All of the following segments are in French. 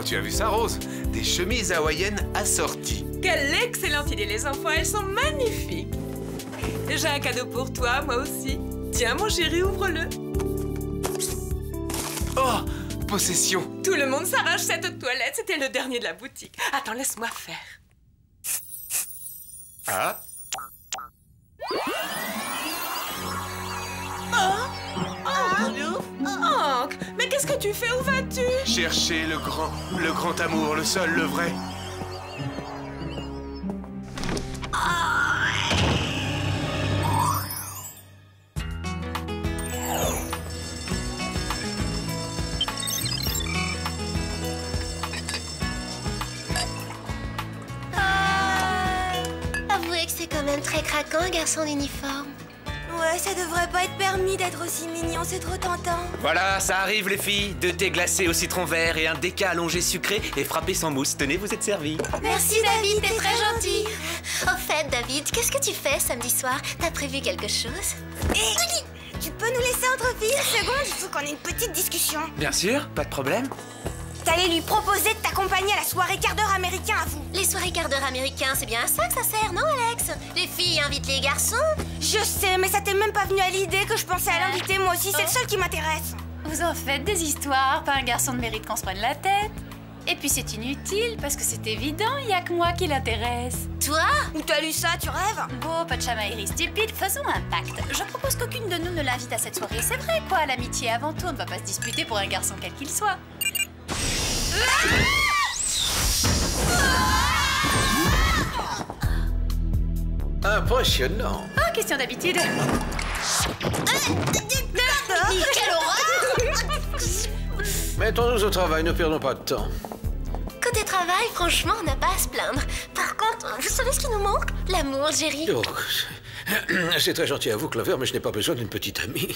tu as vu ça, Rose? Des chemises hawaïennes assorties. Quelle excellente idée, les enfants, elles sont magnifiques. J'ai un cadeau pour toi, moi aussi. Tiens, mon chéri, ouvre-le. Oh, possession. Tout le monde s'arrache cette toilette, c'était le dernier de la boutique. Attends, laisse-moi faire. Ah? Hank, mais qu'est-ce que tu fais? Où vas-tu? Chercher le grand amour, le seul, le vrai. Avouez que c'est quand même très craquant, un garçon d'uniforme. Ouais, ça devrait pas être permis d'être aussi mignon, c'est trop tentant. Voilà, ça arrive les filles. 2 thés glacés au citron vert et un déca allongé sucré et frappé sans mousse. Tenez, vous êtes servis. Merci David, t'es très gentil. Au fait, David, qu'est-ce que tu fais samedi soir? T'as prévu quelque chose? Tu peux nous laisser entre filles une seconde? Il faut qu'on ait une petite discussion. Bien sûr, pas de problème. T'allais lui proposer de t'accompagner à la soirée quart d'heure américain à vous. Les soirées quart d'heure américains, c'est bien à ça que ça sert, non Alex? Les filles invitent les garçons. Je sais, mais ça t'est même pas venu à l'idée que je pensais à l'inviter moi aussi, c'est le seul qui m'intéresse. Vous en faites des histoires, pas un garçon ne mérite qu'on se prenne la tête. Et puis c'est inutile, parce que c'est évident, il y a que moi qui l'intéresse. Toi? Où t'as lu ça, tu rêves? Bon, pas de chamaillerie stupide, faisons un pacte. Je propose qu'aucune de nous ne l'invite à cette soirée. C'est vrai quoi, l'amitié avant tout, on ne va pas se disputer pour un garçon quel qu'il soit. Impressionnant. Ah, question d'habitude. Quelle horreur! Mettons-nous au travail, ne perdons pas de temps. Côté travail, franchement, on n'a pas à se plaindre. Par contre, vous savez ce qui nous manque? L'amour, Jerry. Oh, c'est très gentil à vous, Clover, mais je n'ai pas besoin d'une petite amie.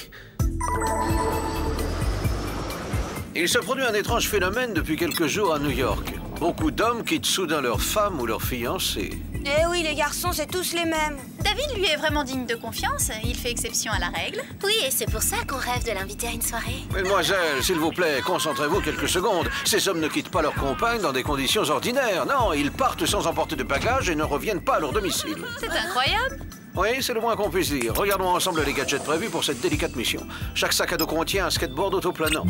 Il se produit un étrange phénomène depuis quelques jours à New York. Beaucoup d'hommes quittent soudain leur femme ou leur fiancée. Eh oui, les garçons, c'est tous les mêmes. David, lui, est vraiment digne de confiance. Il fait exception à la règle. Oui, et c'est pour ça qu'on rêve de l'inviter à une soirée. Mesdemoiselles, s'il vous plaît, concentrez-vous quelques secondes. Ces hommes ne quittent pas leur compagne dans des conditions ordinaires. Non, ils partent sans emporter de bagages et ne reviennent pas à leur domicile. C'est incroyable. Oui, c'est le moins qu'on puisse dire. Regardons ensemble les gadgets prévus pour cette délicate mission. Chaque sac à dos contient un skateboard autoplanant,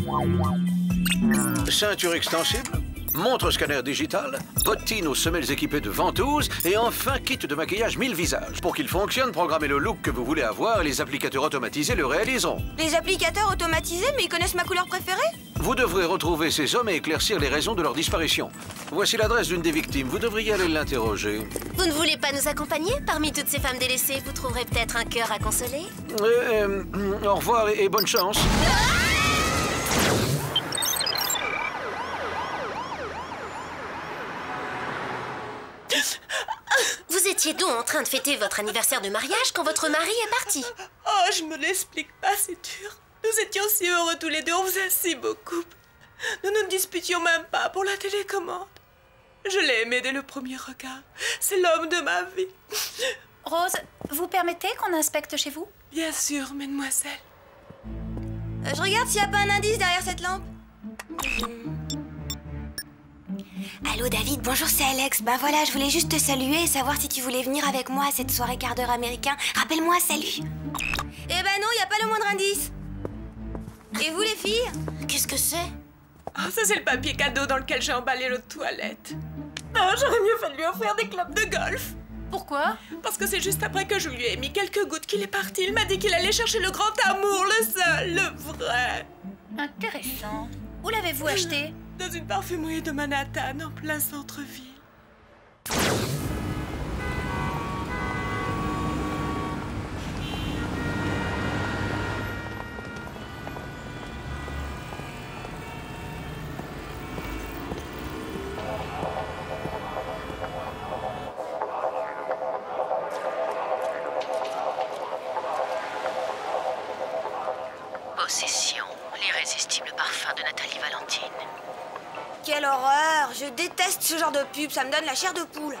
ceinture extensible, montre scanner digital, bottines aux semelles équipées de ventouses et enfin kit de maquillage 1000 visages. Pour qu'il fonctionne, programmez le look que vous voulez avoir et les applicateurs automatisés le réaliseront. Les applicateurs automatisés, mais ils connaissent ma couleur préférée? Vous devrez retrouver ces hommes et éclaircir les raisons de leur disparition. Voici l'adresse d'une des victimes. Vous devriez aller l'interroger. Vous ne voulez pas nous accompagner? Parmi toutes ces femmes délaissées, vous trouverez peut-être un cœur à consoler? Au revoir et bonne chance. Vous étiez donc en train de fêter votre anniversaire de mariage quand votre mari est parti. Oh, je me l'explique pas, c'est dur. Nous étions si heureux tous les deux, on faisait si beau couple. Nous ne nous disputions même pas pour la télécommande. Je l'ai aimé dès le premier regard. C'est l'homme de ma vie. Rose, vous permettez qu'on inspecte chez vous? Bien sûr, mademoiselle. Je regarde s'il n'y a pas un indice derrière cette lampe. Allô David, bonjour, c'est Alex. Ben voilà, je voulais juste te saluer et savoir si tu voulais venir avec moi à cette soirée quart d'heure américain. Rappelle-moi, salut. Eh ben non, il n'y a pas le moindre indice. Et vous les filles? Qu'est-ce que c'est? Oh, ça c'est le papier cadeau dans lequel j'ai emballé l'autre toilette. Non, j'aurais mieux fait de lui offrir des clubs de golf. Pourquoi? Parce que c'est juste après que je lui ai mis quelques gouttes qu'il est parti. Il m'a dit qu'il allait chercher le grand amour, le seul, le vrai. Intéressant. Où l'avez-vous acheté? Dans une parfumerie de Manhattan, en plein centre-ville. Possession, l'irrésistible parfum de Nathalie Valentine. Quelle horreur! Je déteste ce genre de pub, ça me donne la chair de poule.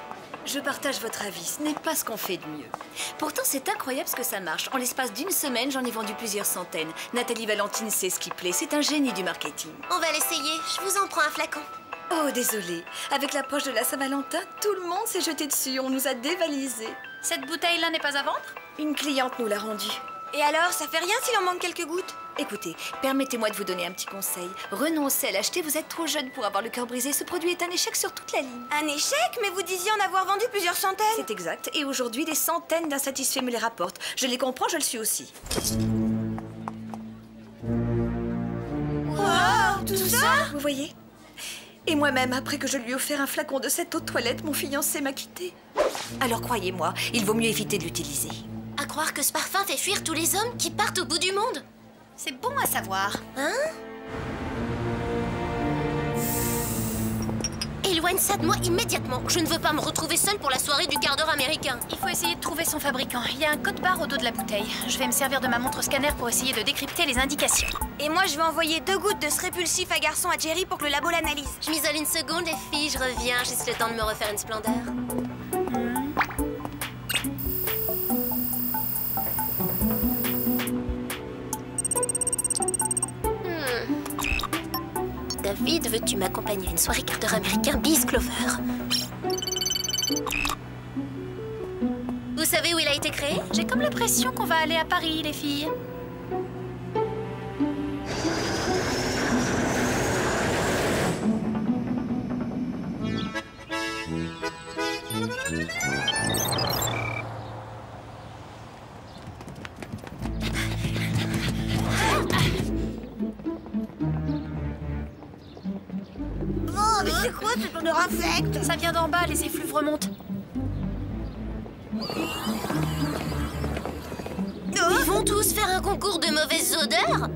Je partage votre avis, ce n'est pas ce qu'on fait de mieux. Pourtant, c'est incroyable ce que ça marche. En l'espace d'une semaine, j'en ai vendu plusieurs centaines. Nathalie Valentine sait ce qui plaît, c'est un génie du marketing. On va l'essayer, je vous en prends un flacon. Oh, désolée. Avec l'approche de la Saint-Valentin, tout le monde s'est jeté dessus. On nous a dévalisés. Cette bouteille-là n'est pas à vendre? Une cliente nous l'a rendue. Et alors, ça fait rien s'il en manque quelques gouttes? Écoutez, permettez-moi de vous donner un petit conseil. Renoncez à l'acheter, vous êtes trop jeune pour avoir le cœur brisé. Ce produit est un échec sur toute la ligne. Un échec? Mais vous disiez en avoir vendu plusieurs centaines. C'est exact. Et aujourd'hui, des centaines d'insatisfaits me les rapportent. Je les comprends, je le suis aussi. Wow, tout ça? Vous voyez? Et moi-même, après que je lui ai offert un flacon de cette eau de toilette, mon fiancé m'a quitté. Alors croyez-moi, il vaut mieux éviter de l'utiliser. À croire que ce parfum fait fuir tous les hommes qui partent au bout du monde. C'est bon à savoir. Hein? Éloigne ça de moi immédiatement. Je ne veux pas me retrouver seule pour la soirée du quart d'heure américain. Il faut essayer de trouver son fabricant. Il y a un code barre au dos de la bouteille. Je vais me servir de ma montre scanner pour essayer de décrypter les indications. Et moi, je vais envoyer 2 gouttes de ce répulsif à garçon à Jerry pour que le labo l'analyse. Je m'isole une seconde, les filles, je reviens. Juste le temps de me refaire une splendeur. David, veux-tu m'accompagner à une soirée quart d'heure américain Bees Clover? Vous savez où il a été créé? J'ai comme l'impression qu'on va aller à Paris, les filles. Oh, mais c'est quoi cette odeur infecte? Ça vient d'en bas, les effluves remontent. Ils vont tous faire un concours de mauvaises odeurs?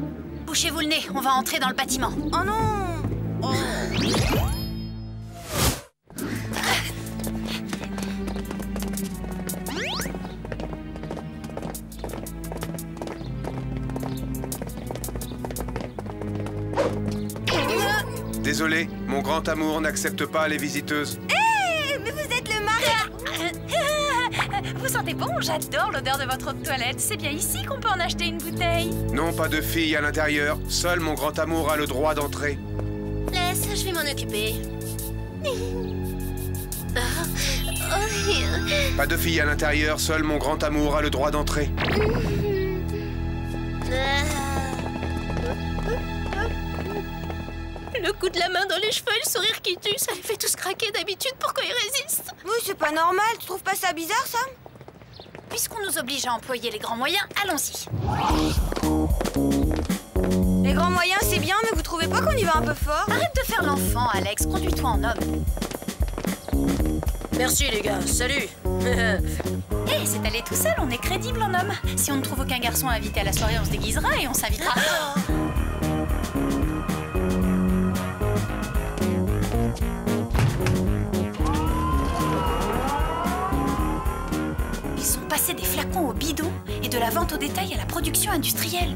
Bouchez-vous le nez, on va entrer dans le bâtiment. Oh non! Oh. Désolé, mon grand amour n'accepte pas les visiteuses. Mais vous êtes le mari! Vous sentez bon? J'adore l'odeur de votre eau de toilette. C'est bien ici qu'on peut en acheter une bouteille. Non, pas de filles à l'intérieur. Seul mon grand amour a le droit d'entrer. Laisse, je vais m'en occuper. Pas de filles à l'intérieur. Seul mon grand amour a le droit d'entrer. Le coup de la main dans les cheveux, le sourire qui tue, ça les fait tous craquer d'habitude. Pourquoi ils résistent? Oui, c'est pas normal. Tu trouves pas ça bizarre, Sam? Puisqu'on nous oblige à employer les grands moyens, allons-y. Les grands moyens, c'est bien, mais vous trouvez pas qu'on y va un peu fort? Arrête de faire l'enfant, Alex. Conduis-toi en homme. Merci les gars, salut. Hé, c'est allé tout seul, on est crédible en homme. Si on ne trouve aucun garçon à inviter à la soirée, on se déguisera et on s'invitera. Ils sont passés des flacons au bidon et de la vente au détail à la production industrielle.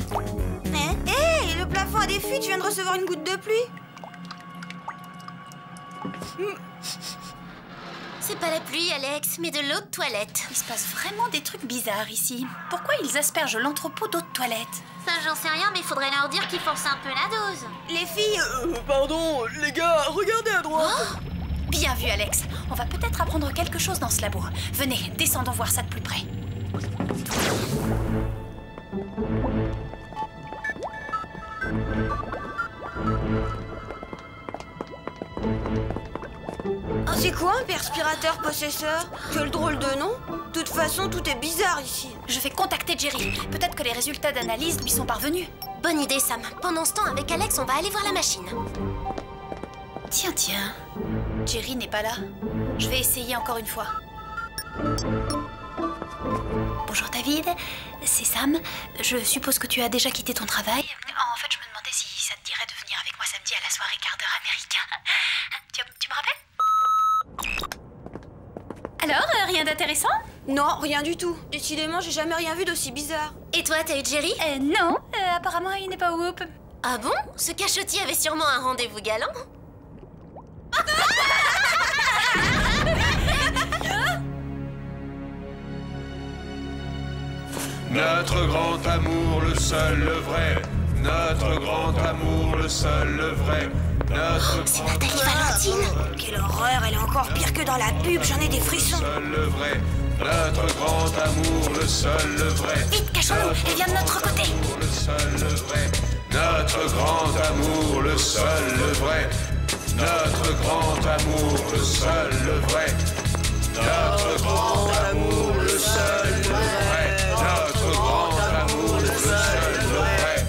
Hé, le plafond a des fuites, je viens de recevoir une goutte de pluie. C'est pas la pluie, Alex, mais de l'eau de toilette. Il se passe vraiment des trucs bizarres ici. Pourquoi ils aspergent l'entrepôt d'eau de toilette? Ça, j'en sais rien, mais il faudrait leur dire qu'ils forcent un peu la dose. Les filles... Pardon, les gars, regardez à droite. Bien vu, Alex. On va peut-être apprendre quelque chose dans ce labo. Venez, descendons voir ça de plus près. C'est quoi un perspirateur possesseur? Quel drôle de nom. De toute façon, tout est bizarre ici. Je vais contacter Jerry. Peut-être que les résultats d'analyse lui sont parvenus. Bonne idée, Sam. Pendant ce temps, avec Alex, on va aller voir la machine. Tiens. Jerry n'est pas là. Je vais essayer encore une fois. Bonjour David, c'est Sam. Je suppose que tu as déjà quitté ton travail. En fait, je me demandais si ça te dirait de venir avec moi samedi à la soirée quart d'heure américain. Tu me rappelles? Alors, rien d'intéressant? Non, rien du tout. Décidément, j'ai jamais rien vu d'aussi bizarre. Et toi, t'as eu Jerry? Non, apparemment il n'est pas au whoop. Ah bon? Ce cachotier avait sûrement un rendez-vous galant. Notre grand amour, le seul, le vrai, Notre grand amour, le seul, le vrai. C'est Nathalie Valentine. Quelle horreur, elle est encore pire que dans la pub, j'en ai des frissons. Le seul, le vrai. Notre grand amour, le seul, le vrai. Vite, cachons-nous, elle vient de notre côté. Le seul, le vrai. Notre grand amour, le seul, le vrai. Notre grand amour, le seul, le vrai. Notre grand amour, le seul, le vrai. Notre grand amour, le seul, le vrai.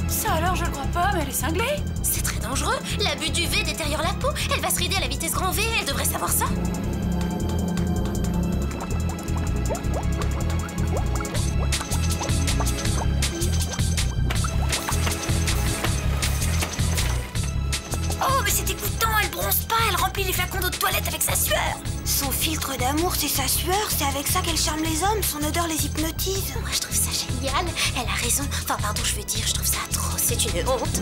Ça alors, je le crois pas, mais elle est cinglée. C'est très dangereux. L'abus du V détériore la peau. Elle va se rider à la vitesse grand V. Elle devrait savoir ça. Oh, mais c'est dégoûtant, elle bronze pas, elle remplit les flacons d'eau de toilette avec sa sueur. Son filtre d'amour, c'est sa sueur, c'est avec ça qu'elle charme les hommes, son odeur les hypnotise. Moi, je trouve ça génial. Elle a raison. Enfin, pardon, je veux dire, je trouve ça atroce. C'est une honte.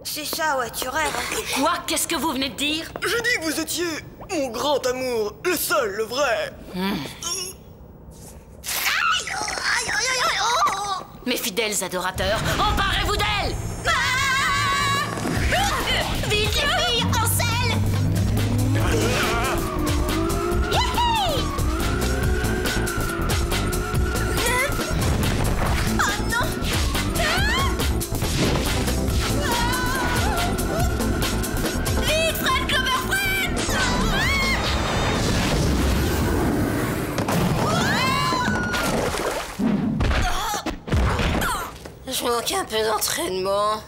C'est ça, ouais, tu rêves. Quoi? Qu'est-ce que vous venez de dire? Je dis que vous étiez mon grand amour, le seul, le vrai. Mes fidèles adorateurs, emparez-vous d'elle! Vite, les filles, en selle! Oh non! Vite, Fred Clover, Fred! Je manque un peu d'entraînement.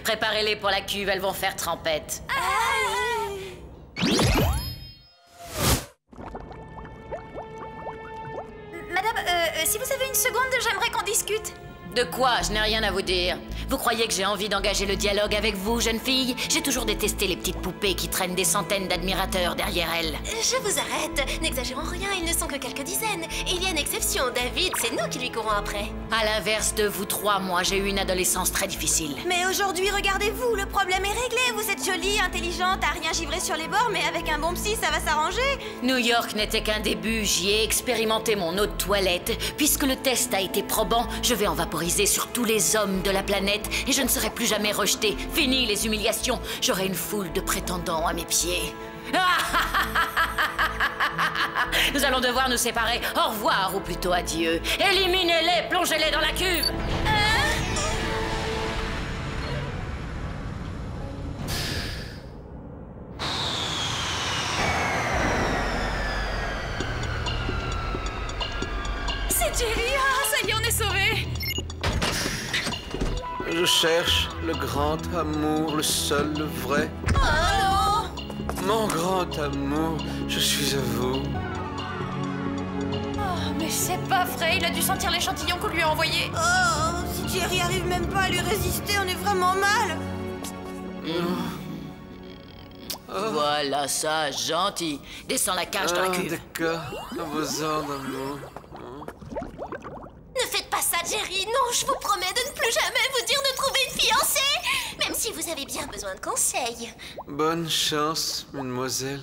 Préparez-les pour la cuve, elles vont faire trempette. Madame, si vous avez une seconde, j'aimerais qu'on discute. De quoi? Je n'ai rien à vous dire. Vous croyez que j'ai envie d'engager le dialogue avec vous, jeune fille? J'ai toujours détesté les petites poupées qui traînent des centaines d'admirateurs derrière elles. Je vous arrête. N'exagérons rien, ils ne sont que quelques dizaines. Et il y a une exception, David, c'est nous qui lui courons après. À l'inverse de vous trois, moi, j'ai eu une adolescence très difficile. Mais aujourd'hui, regardez-vous, le problème est réglé. Vous êtes jolie, intelligente, à rien givré sur les bords, mais avec un bon psy, ça va s'arranger. New York n'était qu'un début, j'y ai expérimenté mon eau de toilette. Puisque le test a été probant, je vais en vaporiser sur tous les hommes de la planète et je ne serai plus jamais rejetée. Fini les humiliations, j'aurai une foule de prétendants à mes pieds. Nous allons devoir nous séparer. Au revoir, ou plutôt adieu. Éliminez-les, plongez-les dans la cuve. C'est Jerry. Ah, ça y est, on est sauvés. Je cherche le grand amour, le seul, le vrai. Mon grand amour, je suis à vous. Oh, mais c'est pas vrai, il a dû sentir l'échantillon qu'on lui a envoyé. Oh, si Jerry arrive même pas à lui résister, on est vraiment mal. Voilà ça, gentil. Descends la cage dans la cuve. D'accord, à vos ordres, amour. Ne faites pas ça, Jerry. Non, je vous promets de ne plus jamais vous dire de trouver une fiancée. Même si vous avez bien besoin de conseils. Bonne chance, mademoiselle.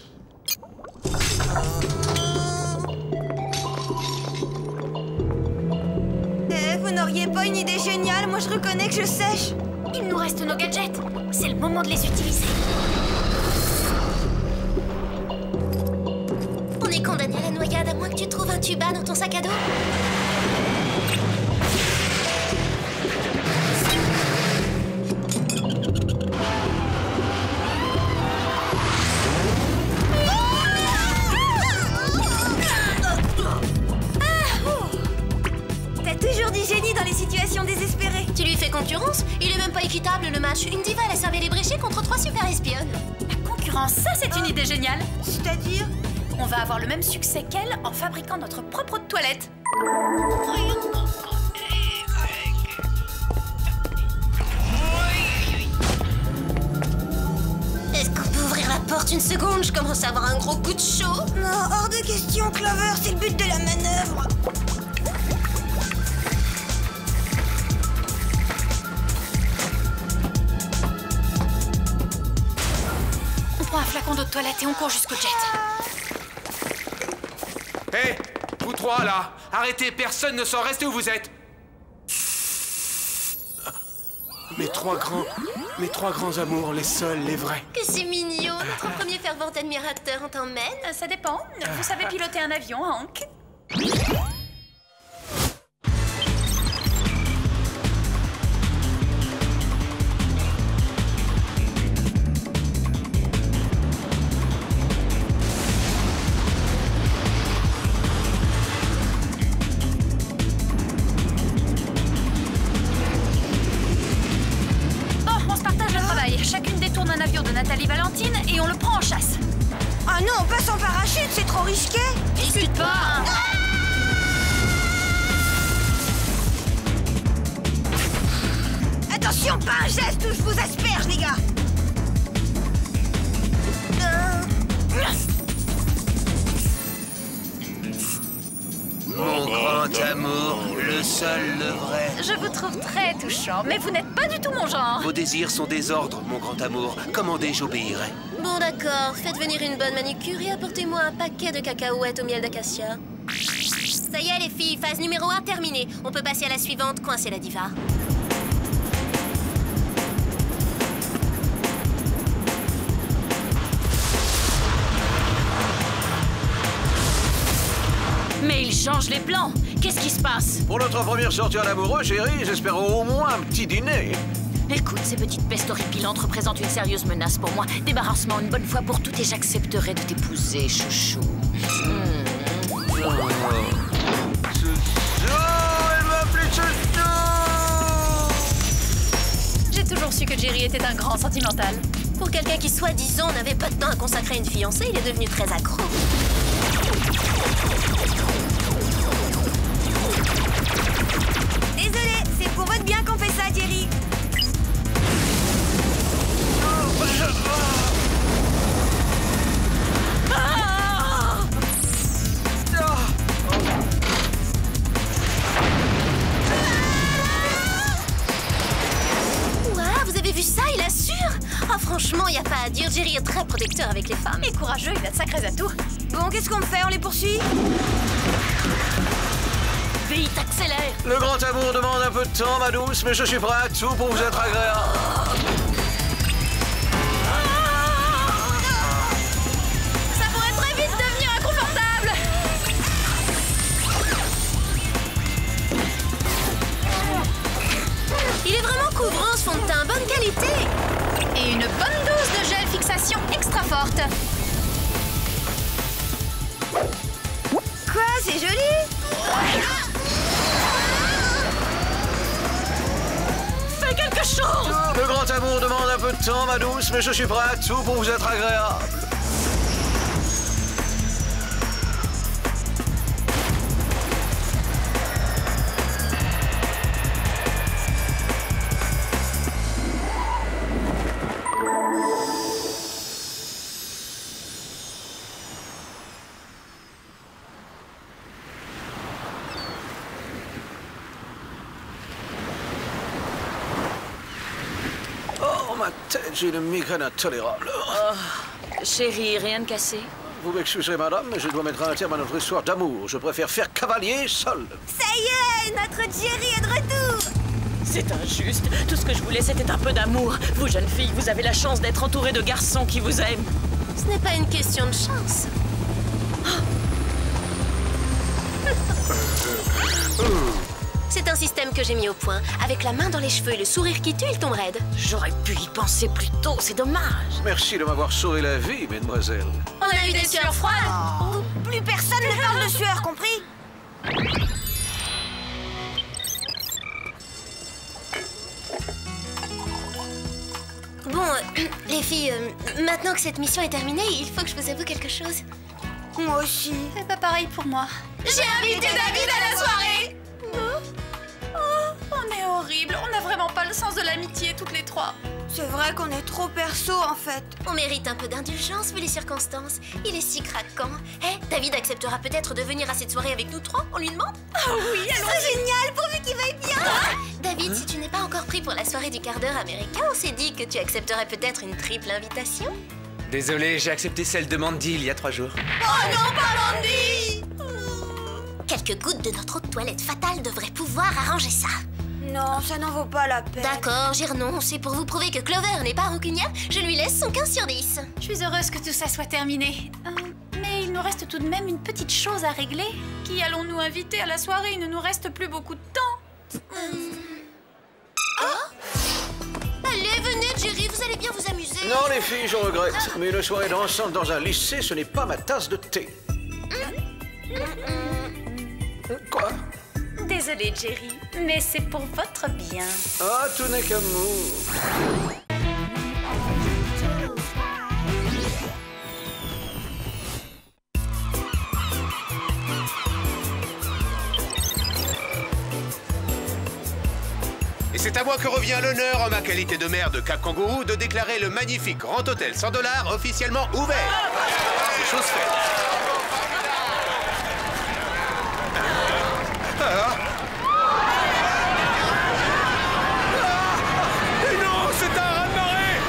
Vous n'auriez pas une idée géniale? Moi, je reconnais que je sèche. Il nous reste nos gadgets. C'est le moment de les utiliser. On est condamné à la noyade à moins que tu trouves un tuba dans ton sac à dos. T'as toujours du génie dans les situations désespérées. Tu lui fais concurrence? Il est même pas équitable le match. Une diva, elle a servi les bréchés contre 3 super espionnes. La concurrence, ça c'est une idée géniale. C'est-à-dire? On va avoir le même succès qu'elle en fabriquant notre propre eau de toilette. Est-ce qu'on peut ouvrir la porte une seconde? secondes, je commence à avoir un gros coup de chaud. Non, hors de question, Clover, c'est le but de la manœuvre. On prend un flacon d'eau de toilette et on court jusqu'au jet. Hé, vous trois là, arrêtez, personne ne sort, restez où vous êtes. Mes trois grands amours, les seuls, les vrais. Que c'est mignon, notre premier fervent admirateur, on t'emmène? Ça dépend. Vous savez piloter un avion, Hank? Chacune détourne un avion de Nathalie Valentine et on le prend en chasse. Ah non, on passe en parachute, c'est trop risqué. Discute pas. Attention, pas un geste ou je vous asperge, les gars. Mon grand amour, le seul, le vrai. Je vous trouve très touchant, mais vous n'êtes pas du tout mon genre. Vos désirs sont des ordres, mon grand amour. Commandez, j'obéirai. Bon d'accord, faites venir une bonne manucure et apportez-moi un paquet de cacahuètes au miel d'acacia. Ça y est les filles, phase numéro 1 terminée. On peut passer à la suivante, coincer la diva. Mais il change les plans. Qu'est-ce qui se passe? Pour notre première sortie en amoureux, chérie, j'espère au moins un petit dîner. Écoute, ces petites pestes horripilantes représentent une sérieuse menace pour moi. Débarrasse-moi une bonne fois pour toutes et j'accepterai de t'épouser, chouchou. Chouchou, elle m'appelle chouchou. J'ai toujours su que Jerry était un grand sentimental. Pour quelqu'un qui, soi-disant, n'avait pas de temps à consacrer à une fiancée, il est devenu très accro. Désolé, c'est pour votre bien qu'on fait ça, Jerry. Ouah, vous avez vu ça, il assure. Oh, franchement, y a pas à dire, Jerry est très protecteur avec les femmes. Et courageux, il a de sacrés atouts. Bon, qu'est-ce qu'on fait? On les poursuit? Vite, accélère. Le grand amour demande un peu de temps, ma douce, mais je suis prêt à tout pour vous être agréable. Ça pourrait très vite devenir inconfortable. Il est vraiment couvrant ce fond de teint, bonne qualité. Et une bonne dose de gel fixation extra forte. Quoi? C'est joli? Fais quelque chose. Le grand amour demande un peu de temps, ma douce, mais je suis prêt à tout pour vous être agréable. Oh, ma tête, j'ai une migraine intolérable. Chérie, rien de cassé? Vous m'excuserez, madame, mais je dois mettre un terme à notre histoire d'amour. Je préfère faire cavalier seul. Ça y est, notre Jerry est de retour. C'est injuste. Tout ce que je voulais, c'était un peu d'amour. Vous, jeunes filles, vous avez la chance d'être entourées de garçons qui vous aiment. Ce n'est pas une question de chance. C'est un système que j'ai mis au point. Avec la main dans les cheveux et le sourire qui tue, il tombe raide. J'aurais pu y penser plus tôt, c'est dommage. Merci de m'avoir sauvé la vie, mesdemoiselles. On a eu des sueurs froides. Oh, plus personne ne parle de sueur, compris? Bon, les filles, maintenant que cette mission est terminée, il faut que je vous avoue quelque chose. Moi aussi. C'est pas pareil pour moi. J'ai invité David à la soirée. Oh, on est horrible. On n'a vraiment pas le sens de l'amitié toutes les trois. C'est vrai qu'on est trop perso en fait. On mérite un peu d'indulgence vu les circonstances. Il est si craquant. Hé, David acceptera peut-être de venir à cette soirée avec nous trois, on lui demande? Oh oui, allons. C'est génial, pourvu qu'il veuille bien. David, si tu n'es pas encore pris pour la soirée du quart d'heure américain, on s'est dit que tu accepterais peut-être une triple invitation. Désolé, j'ai accepté celle de Mandy il y a 3 jours. Oh non, pas Mandy. Quelques gouttes de notre eau de toilette fatale devraient pouvoir arranger ça. Non, ça n'en vaut pas la peine. D'accord, j'y renonce. Et pour vous prouver que Clover n'est pas rancunière, je lui laisse son 15 sur 10. Je suis heureuse que tout ça soit terminé. Mais il nous reste tout de même une petite chose à régler. Qui allons-nous inviter à la soirée? Il ne nous reste plus beaucoup de temps. Allez, venez, Jerry, vous allez bien vous amuser. Non, les filles, je regrette. Mais une soirée dansante dans un lycée, ce n'est pas ma tasse de thé. Quoi? Désolée, Jerry, mais c'est pour votre bien. Ah, tout n'est qu'amour. Et c'est à moi que revient l'honneur, en ma qualité de maire de Cap Kangourou, de déclarer le magnifique Grand Hôtel $100 officiellement ouvert. C'est chose faite. Non, c'est un raz-de-marée.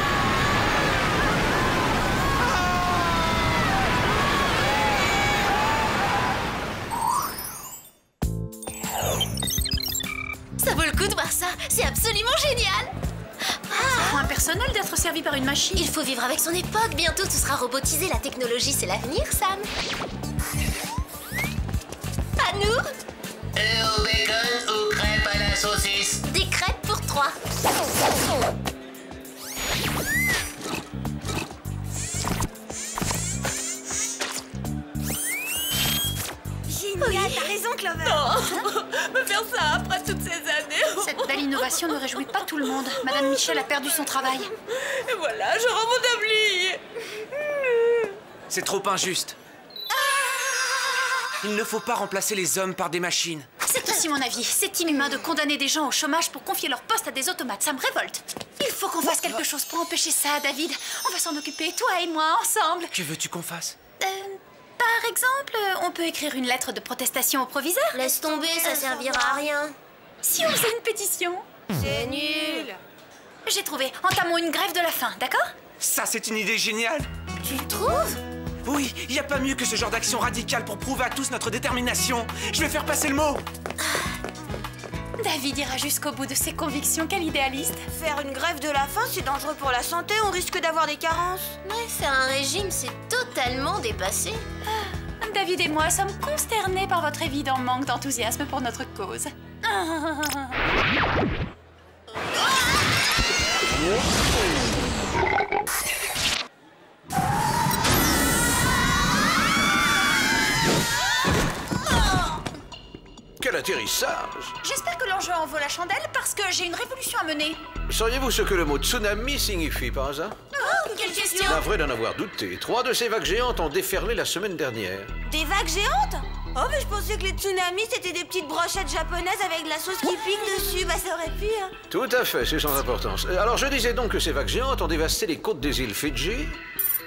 Ça vaut le coup de voir ça, c'est absolument génial. C'est point personnel d'être servi par une machine. Il faut vivre avec son époque, bientôt tout sera robotisé, la technologie c'est l'avenir, Sam. À nous? Au bacon ou crêpes à la saucisse? Des crêpes pour 3. Génial, t'as raison, Clover. Non, me faire ça après toutes ces années. Cette belle innovation ne réjouit pas tout le monde. Madame Michel a perdu son travail. Et voilà, je rends mon tablier. C'est trop injuste. Il ne faut pas remplacer les hommes par des machines. C'est aussi mon avis. C'est inhumain de condamner des gens au chômage pour confier leur poste à des automates. Ça me révolte. Il faut qu'on fasse quelque chose pour empêcher ça, David. On va s'en occuper, toi et moi, ensemble. Que veux-tu qu'on fasse? Par exemple, on peut écrire une lettre de protestation au proviseur. Laisse tomber, ça servira à rien. Si on faisait une pétition? C'est nul. J'ai trouvé. Entamons une grève de la faim, d'accord? Ça, c'est une idée géniale. Tu trouves? Oui, il n'y a pas mieux que ce genre d'action radicale pour prouver à tous notre détermination. Je vais faire passer le mot. David ira jusqu'au bout de ses convictions. Quel idéaliste. Faire une grève de la faim, c'est dangereux pour la santé, on risque d'avoir des carences. Ouais, faire un régime, c'est totalement dépassé. David et moi sommes consternés par votre évident manque d'enthousiasme pour notre cause. Quel atterrissage! J'espère que l'enjeu en vaut la chandelle parce que j'ai une révolution à mener. Sauriez-vous ce que le mot tsunami signifie par hasard? Oh, quelle question! Navré d'en avoir douté. 3 de ces vagues géantes ont déferlé la semaine dernière. Des vagues géantes? Oh, mais je pensais que les tsunamis, c'était des petites brochettes japonaises avec de la sauce qui pique dessus. Bah, ça aurait pu, hein. Tout à fait, c'est sans importance. Alors, je disais donc que ces vagues géantes ont dévasté les côtes des îles Fidji,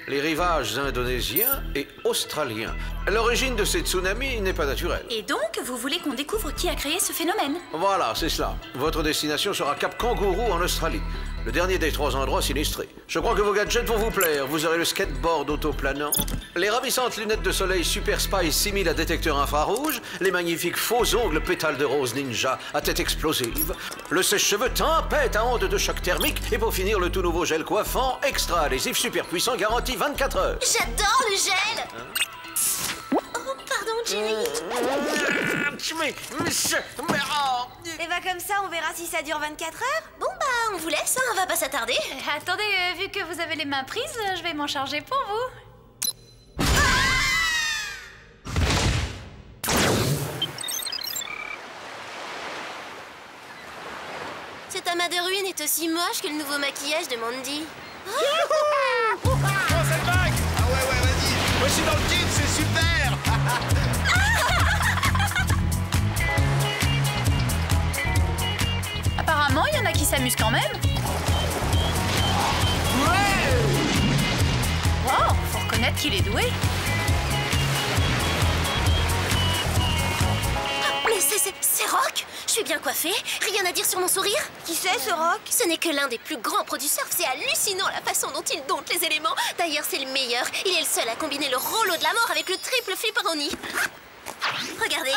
les rivages indonésiens et australiens. L'origine de ces tsunamis n'est pas naturelle. Et donc, vous voulez qu'on découvre qui a créé ce phénomène? Voilà, c'est cela. Votre destination sera Cap Kangourou en Australie. Le dernier des 3 endroits sinistrés. Je crois que vos gadgets vont vous plaire. Vous aurez le skateboard autoplanant, les ravissantes lunettes de soleil Super Spy 6000 à détecteur infrarouge, les magnifiques faux ongles pétales de rose ninja à tête explosive, le sèche-cheveux tempête à ondes de choc thermique et pour finir le tout nouveau gel coiffant extra adhésif super puissant garanti 24 heures. J'adore le gel. Oh, pardon, Jerry. Et bah comme ça, on verra si ça dure 24 heures. Bon bah, on vous laisse, hein, on va pas s'attarder. Attendez, vu que vous avez les mains prises, je vais m'en charger pour vous. Cet amas de ruines est aussi moche que le nouveau maquillage de Mandy. Oh, cette vague! Ah ouais, vas-y. Moi, je suis dans le jean, c'est super. Apparemment, il y en a qui s'amusent quand même. Oh, faut reconnaître qu'il est doué. Mais c'est Rock. Je suis bien coiffée. Rien à dire sur mon sourire. Qui c'est, ce Rock? Ce n'est que l'un des plus grands pros du surf. C'est hallucinant la façon dont il dompte les éléments. D'ailleurs, c'est le meilleur. Il est le seul à combiner le rouleau de la mort avec le triple flipperoni. Regardez.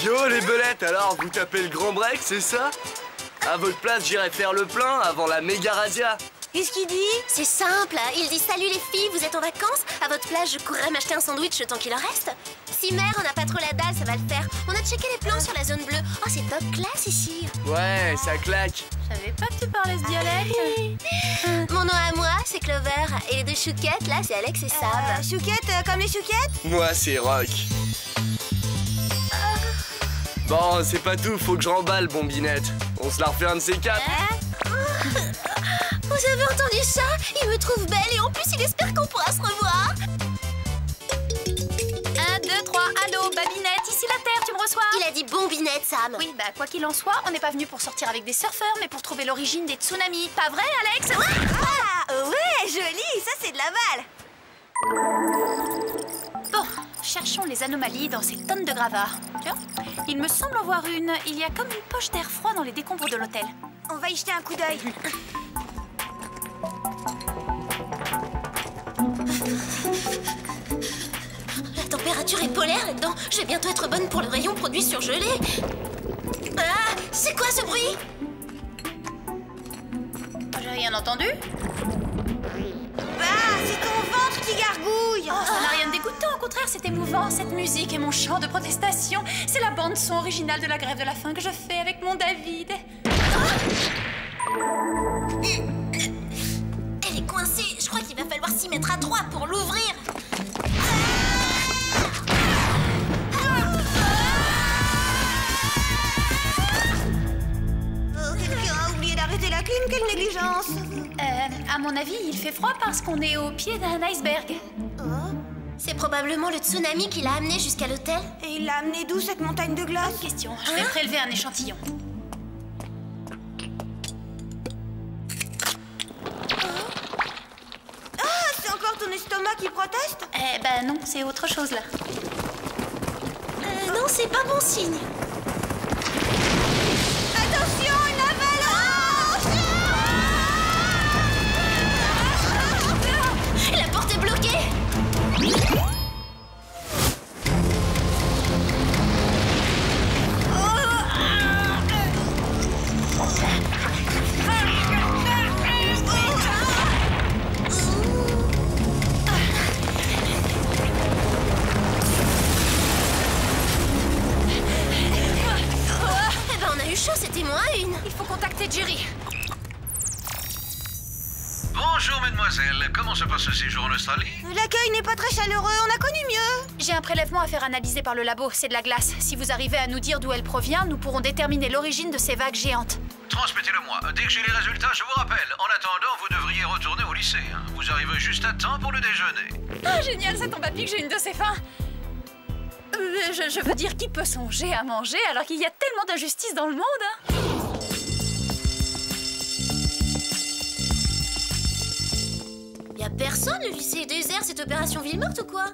Yo les belettes, alors vous tapez le grand break, c'est ça? À votre place, j'irai faire le plein avant la méga razzia. Qu'est-ce qu'il dit? C'est simple. Il dit salut les filles, vous êtes en vacances? À votre place, je courrais m'acheter un sandwich le temps qu'il en reste. Si mère, on n'a pas trop la dalle, ça va le faire. On a checké les plans sur la zone bleue. Oh, c'est top classe ici. Ouais, ça claque. Je savais pas que tu parlais ce dialecte. Mon nom à moi, c'est Clover. Et les deux chouquettes, là, c'est Alex et Sam. Chouquette, comme les chouquettes? Moi, c'est Rock. Bon, c'est pas tout, faut que je remballe, bombinette. On se la refait un de ces quatre. Vous avez entendu ça? Il me trouve belle et en plus, il espère qu'on pourra se revoir. 1, 2, 3, allô, Babinette, ici la Terre, tu me reçois? Il a dit bombinette, Sam. Oui, bah quoi qu'il en soit, on n'est pas venu pour sortir avec des surfeurs, mais pour trouver l'origine des tsunamis. Pas vrai, Alex? Ah, ouais, joli, ça c'est de la balle. Bon, cherchons les anomalies dans ces tonnes de gravats. Tiens, il me semble en voir une. Il y a comme une poche d'air froid dans les décombres de l'hôtel. On va y jeter un coup d'œil. La température est polaire là-dedans. Je vais bientôt être bonne pour le rayon produit surgelé. Ah, c'est quoi ce bruit? J'ai rien entendu. Ah, c'est ton ventre qui gargouille. Oh, ça n'a rien de dégoûtant, au contraire, c'est émouvant. Cette musique et mon chant de protestation, c'est la bande-son originale de la grève de la faim que je fais avec mon David. Elle est coincée. Je crois qu'il va falloir s'y mettre à droite pour l'ouvrir. Quelqu'un a oublié d'arrêter la clim, quelle négligence. À mon avis, il fait froid parce qu'on est au pied d'un iceberg. Oh, c'est probablement le tsunami qui l'a amené jusqu'à l'hôtel. Et il l'a amené d'où cette montagne de glace? Bonne question. Je vais prélever un échantillon. Ah, c'est encore ton estomac qui proteste? Eh ben non, c'est autre chose là. Non, c'est pas bon signe. Attention, une avalanche! La porte est bloquée. Eh ben, on a eu chaud, c'était moins une. Il faut contacter Jerry. Bonjour, mesdemoiselles. Comment se passe ce séjour en Australie? L'accueil n'est pas très chaleureux, on a connu mieux. J'ai un prélèvement à faire analyser par le labo, c'est de la glace. Si vous arrivez à nous dire d'où elle provient, nous pourrons déterminer l'origine de ces vagues géantes. Transmettez-le-moi. Dès que j'ai les résultats, je vous rappelle. En attendant, vous devriez retourner au lycée. Vous arrivez juste à temps pour le déjeuner. Ah, génial, ça tombe à pic, j'ai une de ces fins. Je veux dire, qui peut songer à manger alors qu'il y a tellement d'injustice dans le monde, Y'a personne, le lycée est désert, cette opération ville morte ou quoi?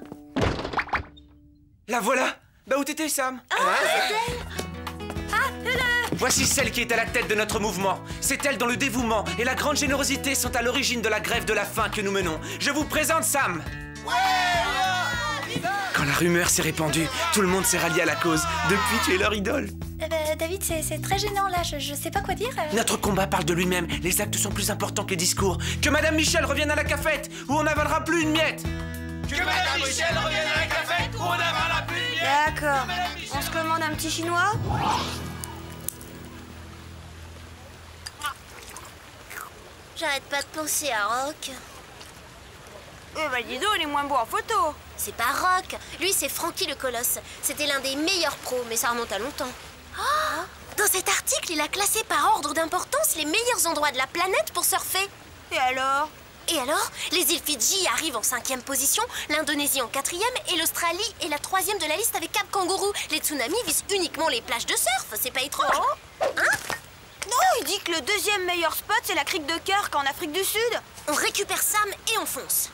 La voilà. Bah où t'étais, Sam? Voici celle qui est à la tête de notre mouvement. C'est elle dont le dévouement et la grande générosité sont à l'origine de la grève de la faim que nous menons. Je vous présente Sam. Quand la rumeur s'est répandue, tout le monde s'est rallié à la cause. Depuis, tu es leur idole. David, c'est très gênant là, je sais pas quoi dire. Notre combat parle de lui-même. Les actes sont plus importants que les discours. Que Madame Michel revienne à la cafette, où on n'avalera plus une miette. Que Madame Michel revienne à la cafette, où on n'avalera plus une miette. D'accord. On se commande un petit chinois? J'arrête pas de penser à Rock. Eh ben dis donc, il est moins beau en photo. C'est pas Rock. Lui, c'est Frankie le Colosse. C'était l'un des meilleurs pros, mais ça remonte à longtemps. Oh, dans cet article, il a classé par ordre d'importance les meilleurs endroits de la planète pour surfer. Et alors? Et alors, les îles Fidji arrivent en 5e position, l'Indonésie en 4e et l'Australie est la 3e de la liste avec Cap Kangourou. Les tsunamis visent uniquement les plages de surf, c'est pas étrange. Oh. Hein? Oh, il dit que le deuxième meilleur spot, c'est la crique de Kirk en Afrique du Sud. On récupère Sam et on fonce.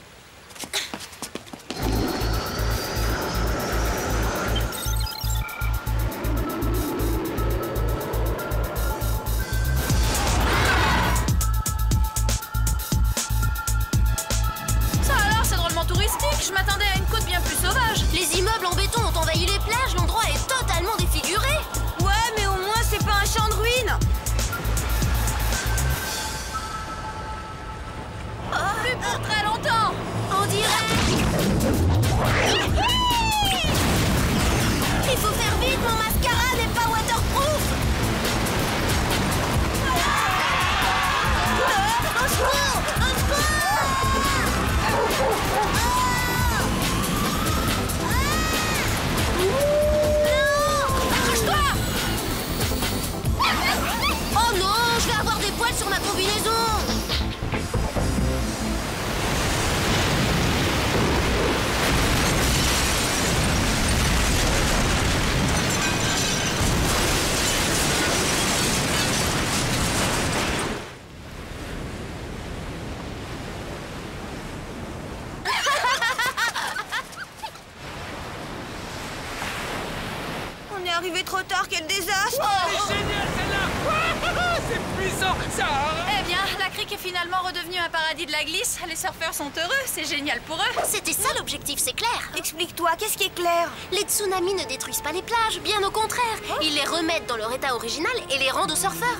Ça alors, c'est drôlement touristique. Je m'attendais à une côte bien plus sauvage. Les immeubles en béton ont envahi les plages, l'endroit est totalement défiguré. Ouais, mais au moins, c'est pas un champ de ruines. Plus pour très longtemps. On dirait... Il faut faire vite, mon mascara n'est pas waterproof. Un secours! Un secours! Accroche-toi. Oh non, je vais avoir des poils sur ma combinaison. On est arrivé trop tard, quel désastre! C'est génial celle-là. C'est puissant, ça. Eh bien, la crique est finalement redevenue un paradis de la glisse. Les surfeurs sont heureux, c'est génial pour eux. C'était ça l'objectif, c'est clair. Explique-toi, qu'est-ce qui est clair? Les tsunamis ne détruisent pas les plages, bien au contraire. Ils les remettent dans leur état original et les rendent aux surfeurs.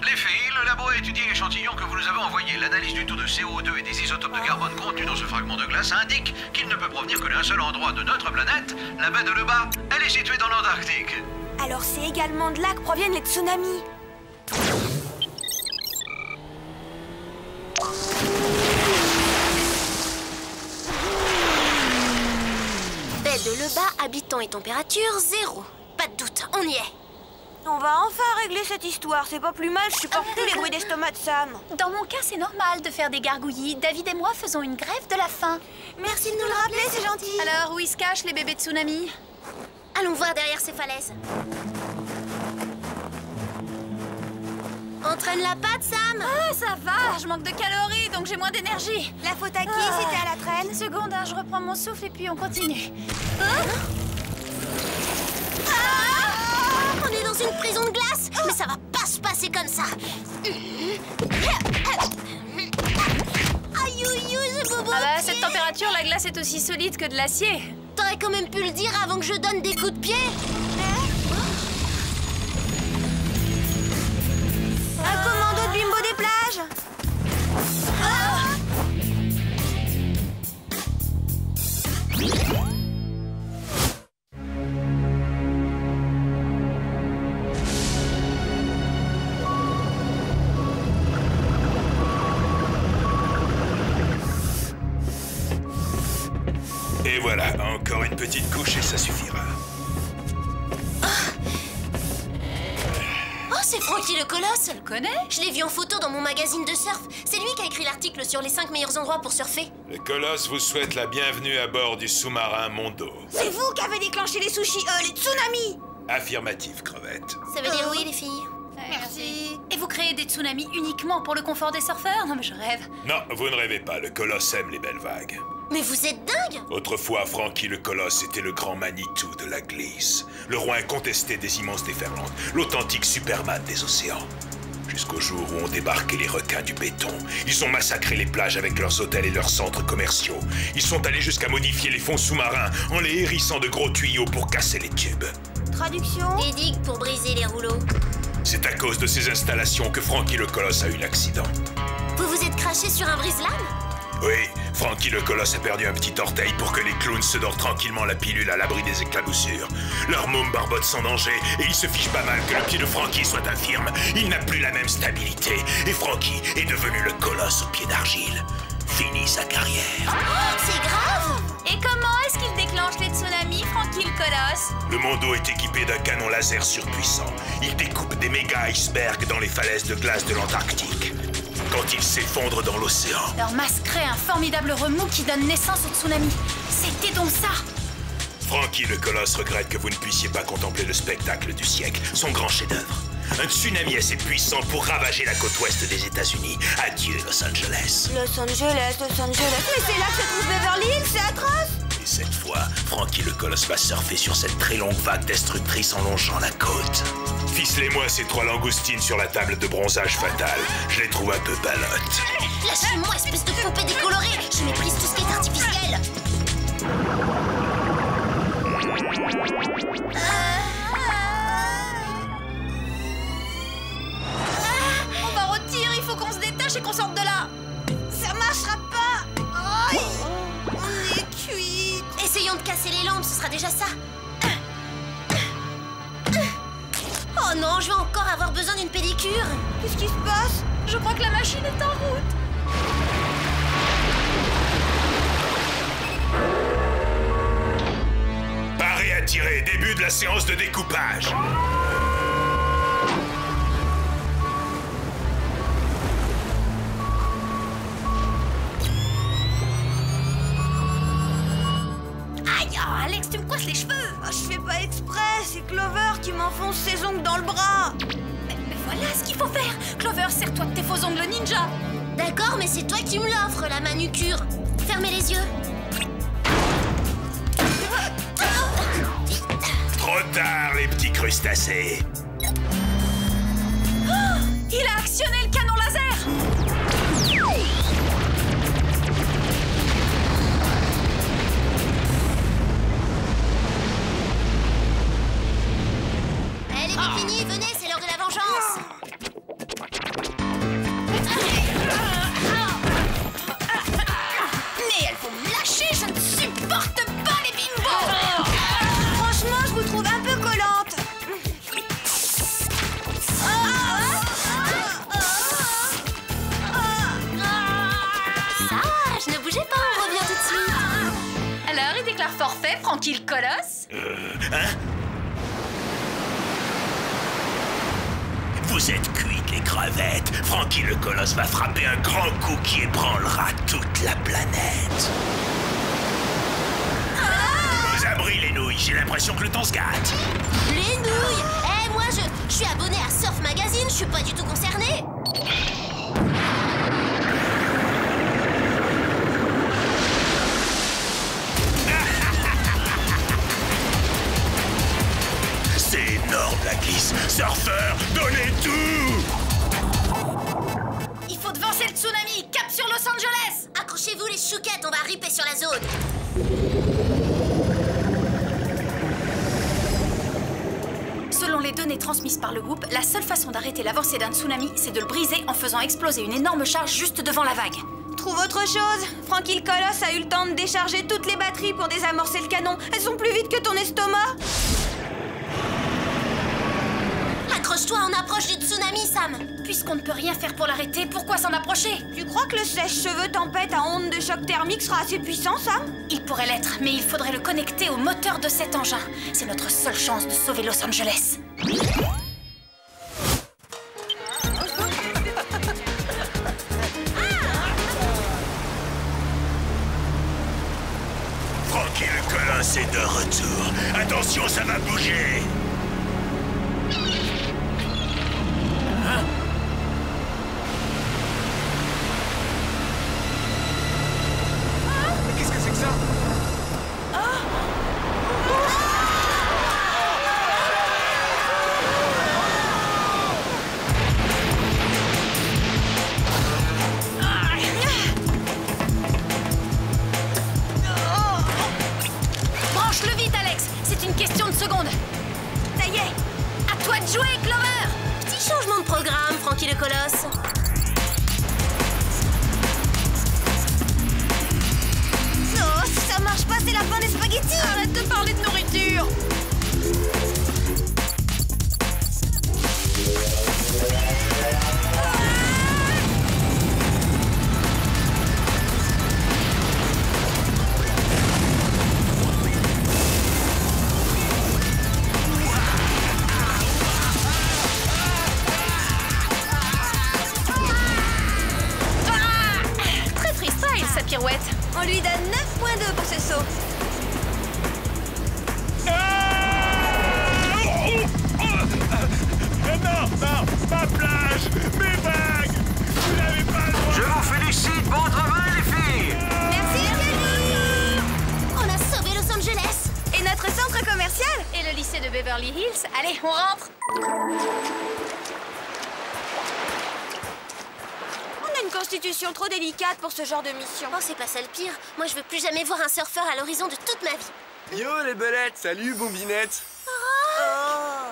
Les filles, le labo a étudié l'échantillon que vous nous avez envoyé. L'analyse du taux de CO2 et des isotopes de carbone contenus dans ce fragment de glace indique qu'il ne peut provenir que d'un seul endroit de notre planète, la baie de Leba. Elle est située dans l'Antarctique. Alors c'est également de là que proviennent les tsunamis. Baie de Leba, habitants et température 0. Pas de doute, on y est. On va enfin régler cette histoire, c'est pas plus mal, je supporte plus les bruits d'estomac de Sam. Dans mon cas, c'est normal de faire des gargouillis. David et moi faisons une grève de la faim. Merci de nous le rappeler, c'est gentil. Alors, où ils se cachent, les bébés tsunamis? Allons voir derrière ces falaises. Entraîne la patte, Sam. Ah, ça va, je manque de calories, donc j'ai moins d'énergie. La faute à qui si t'es à la traîne? Une seconde, hein, je reprends mon souffle et puis on continue. On est dans une prison de glace, mais ça va pas se passer comme ça. Aïe, c'est bobo. Ah bah, cette température, la glace est aussi solide que de l'acier. T'aurais quand même pu le dire avant que je donne des coups de pied. Un commando de bimbo des plages. Et voilà, encore une petite couche et ça suffira. Oh, c'est Frankie le Colosse. Tu le connais? Je l'ai vu en photo dans mon magazine de surf. C'est lui qui a écrit l'article sur les 5 meilleurs endroits pour surfer. Le Colosse vous souhaite la bienvenue à bord du sous-marin Mondo. C'est vous qui avez déclenché les sushis, les tsunamis. Affirmatif, crevette. Ça veut dire oui, les filles. Merci. Et vous créez des tsunamis uniquement pour le confort des surfeurs? Non mais je rêve. Non, vous ne rêvez pas, le Colosse aime les belles vagues. Mais vous êtes dingue. Autrefois, Frankie le Colosse était le grand Manitou de la glisse, le roi incontesté des immenses déferlantes, l'authentique Superman des océans. Jusqu'au jour où ont débarqué les requins du béton. Ils ont massacré les plages avec leurs hôtels et leurs centres commerciaux. Ils sont allés jusqu'à modifier les fonds sous-marins en les hérissant de gros tuyaux pour casser les tubes. Traduction? Des digues pour briser les rouleaux. C'est à cause de ces installations que Frankie le Colosse a eu l'accident. Vous vous êtes craché sur un brise-lames? Oui, Frankie le Colosse a perdu un petit orteil pour que les clowns se dorent tranquillement la pilule à l'abri des éclaboussures. Leur môme barbote sans danger et il se fiche pas mal que le pied de Frankie soit infirme. Il n'a plus la même stabilité et Frankie est devenu le Colosse au pied d'argile. Fini sa carrière. Oh, c'est grave. Et comment est-ce qu'il déclenche les tsunamis, Frankie le Colosse? Le Mondo est équipé d'un canon laser surpuissant. Il découpe des méga icebergs dans les falaises de glace de l'Antarctique. Quand ils s'effondrent dans l'océan, Leur masse crée un formidable remous qui donne naissance au tsunami. C'était donc ça. Frankie le Colosse regrette que vous ne puissiez pas contempler le spectacle du siècle, son grand chef-d'œuvre. Un tsunami assez puissant pour ravager la côte ouest des États-Unis. Adieu, Los Angeles. Los Angeles. Mais c'est là que se trouve Beverly Hills, c'est atroce. Et cette fois, Frankie le Colosse va surfer sur cette très longue vague destructrice en longeant la côte. Ficelez-moi ces 3 langoustines sur la table de bronzage fatal. Je les trouve un peu balottes. Lâchez-moi, espèce de poupée décolorée. Je méprise tout ce qui est artificiel. On va retirer, il faut qu'on se détache et qu'on sorte de là. Ça marchera pas. Aïe, on est cuit. Essayons de casser les lampes, ce sera déjà ça. Oh non, je vais encore avoir besoin d'une pédicure. Qu'est-ce qui se passe? Je crois que la machine est en route. Parez à tirer, début de la séance de découpage. Aïe, oh, Alex, tu me coinces les cheveux. Oh, je fais pas exprès, c'est Clover qui m'enfonce ses ongles dans le bras. Mais voilà ce qu'il faut faire. Clover, serre-toi de tes faux ongles ninja. D'accord, mais c'est toi qui me l'offres, la manucure. Fermez les yeux. Trop tard, les petits crustacés. Oh, il a actionné le canon laser. Elle est finie, venez, c'est l'heure de la vengeance. Mais elles vont me lâcher, je ne supporte pas les bimbos. Franchement, je vous trouve un peu collante. Ça, je ne bougez pas, on revient tout de suite. Alors, il déclare forfait, Frankie le Colosse. Hein? Vous êtes cuites, les crevettes. Frankie le Colosse va frapper un grand coup qui ébranlera toute la planète. Vous abris les nouilles, j'ai l'impression que le temps se gâte. Les nouilles. Eh, moi, je suis abonné à Surf Magazine, je suis pas du tout concernée. C'est énorme la glisse. Surfeur, donnez tout. Il faut devancer le tsunami. Cap sur Los Angeles. Accrochez-vous les chouquettes, on va ripper sur la zone. Selon les données transmises par le groupe, la seule façon d'arrêter l'avancée d'un tsunami, c'est de le briser en faisant exploser une énorme charge juste devant la vague. Trouve autre chose. Frankie le Colosse a eu le temps de décharger toutes les batteries pour désamorcer le canon. Elles sont plus vite que ton estomac. Accroche-toi, on approche du tsunami, Sam. Puisqu'on ne peut rien faire pour l'arrêter, pourquoi s'en approcher? Tu crois que le sèche-cheveux tempête à ondes de choc thermique sera assez puissant, Sam? Il pourrait l'être, mais il faudrait le connecter au moteur de cet engin. C'est notre seule chance de sauver Los Angeles. Frankie le Colosse est de retour. Attention, ça va bouger. Qu'est-ce que c'est que ça? Branche-le vite, Alex. C'est une question de secondes. Ça y est, à toi de jouer, Clover. Petit changement de programme, Frankie le Colosse. Non, si ça marche pas, c'est la fin des spaghettis. Arrête de parler de nourriture. Très freestyle, sa pirouette. On lui donne 9.2 pour ce saut. policiers de Beverly Hills. Allez, on rentre. On a une constitution trop délicate pour ce genre de mission. Oh, c'est pas ça le pire. Moi, je veux plus jamais voir un surfeur à l'horizon de toute ma vie. Yo les belettes, salut Bombinette.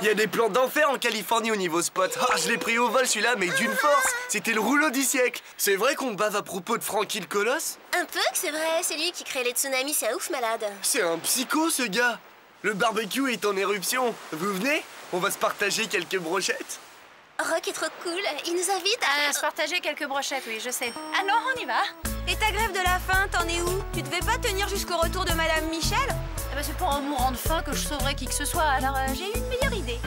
Il y a des plans d'enfer en Californie au niveau spot. Ah, je l'ai pris au vol celui-là, mais d'une force. C'était le rouleau du siècle. C'est vrai qu'on bave à propos de Frankie le Colosse? Un peu que c'est vrai, c'est lui qui crée les tsunamis, c'est un ouf malade. C'est un psycho ce gars. Le barbecue est en éruption. Vous venez? On va se partager quelques brochettes. Rock est trop cool, il nous invite à... Se partager quelques brochettes, oui, je sais. Ah non, on y va. Et ta grève de la faim, t'en es où? Tu devais pas tenir jusqu'au retour de Madame Michel? Eh ben, c'est pas en mourant de faim que je sauverai qui que ce soit, alors j'ai une meilleure idée.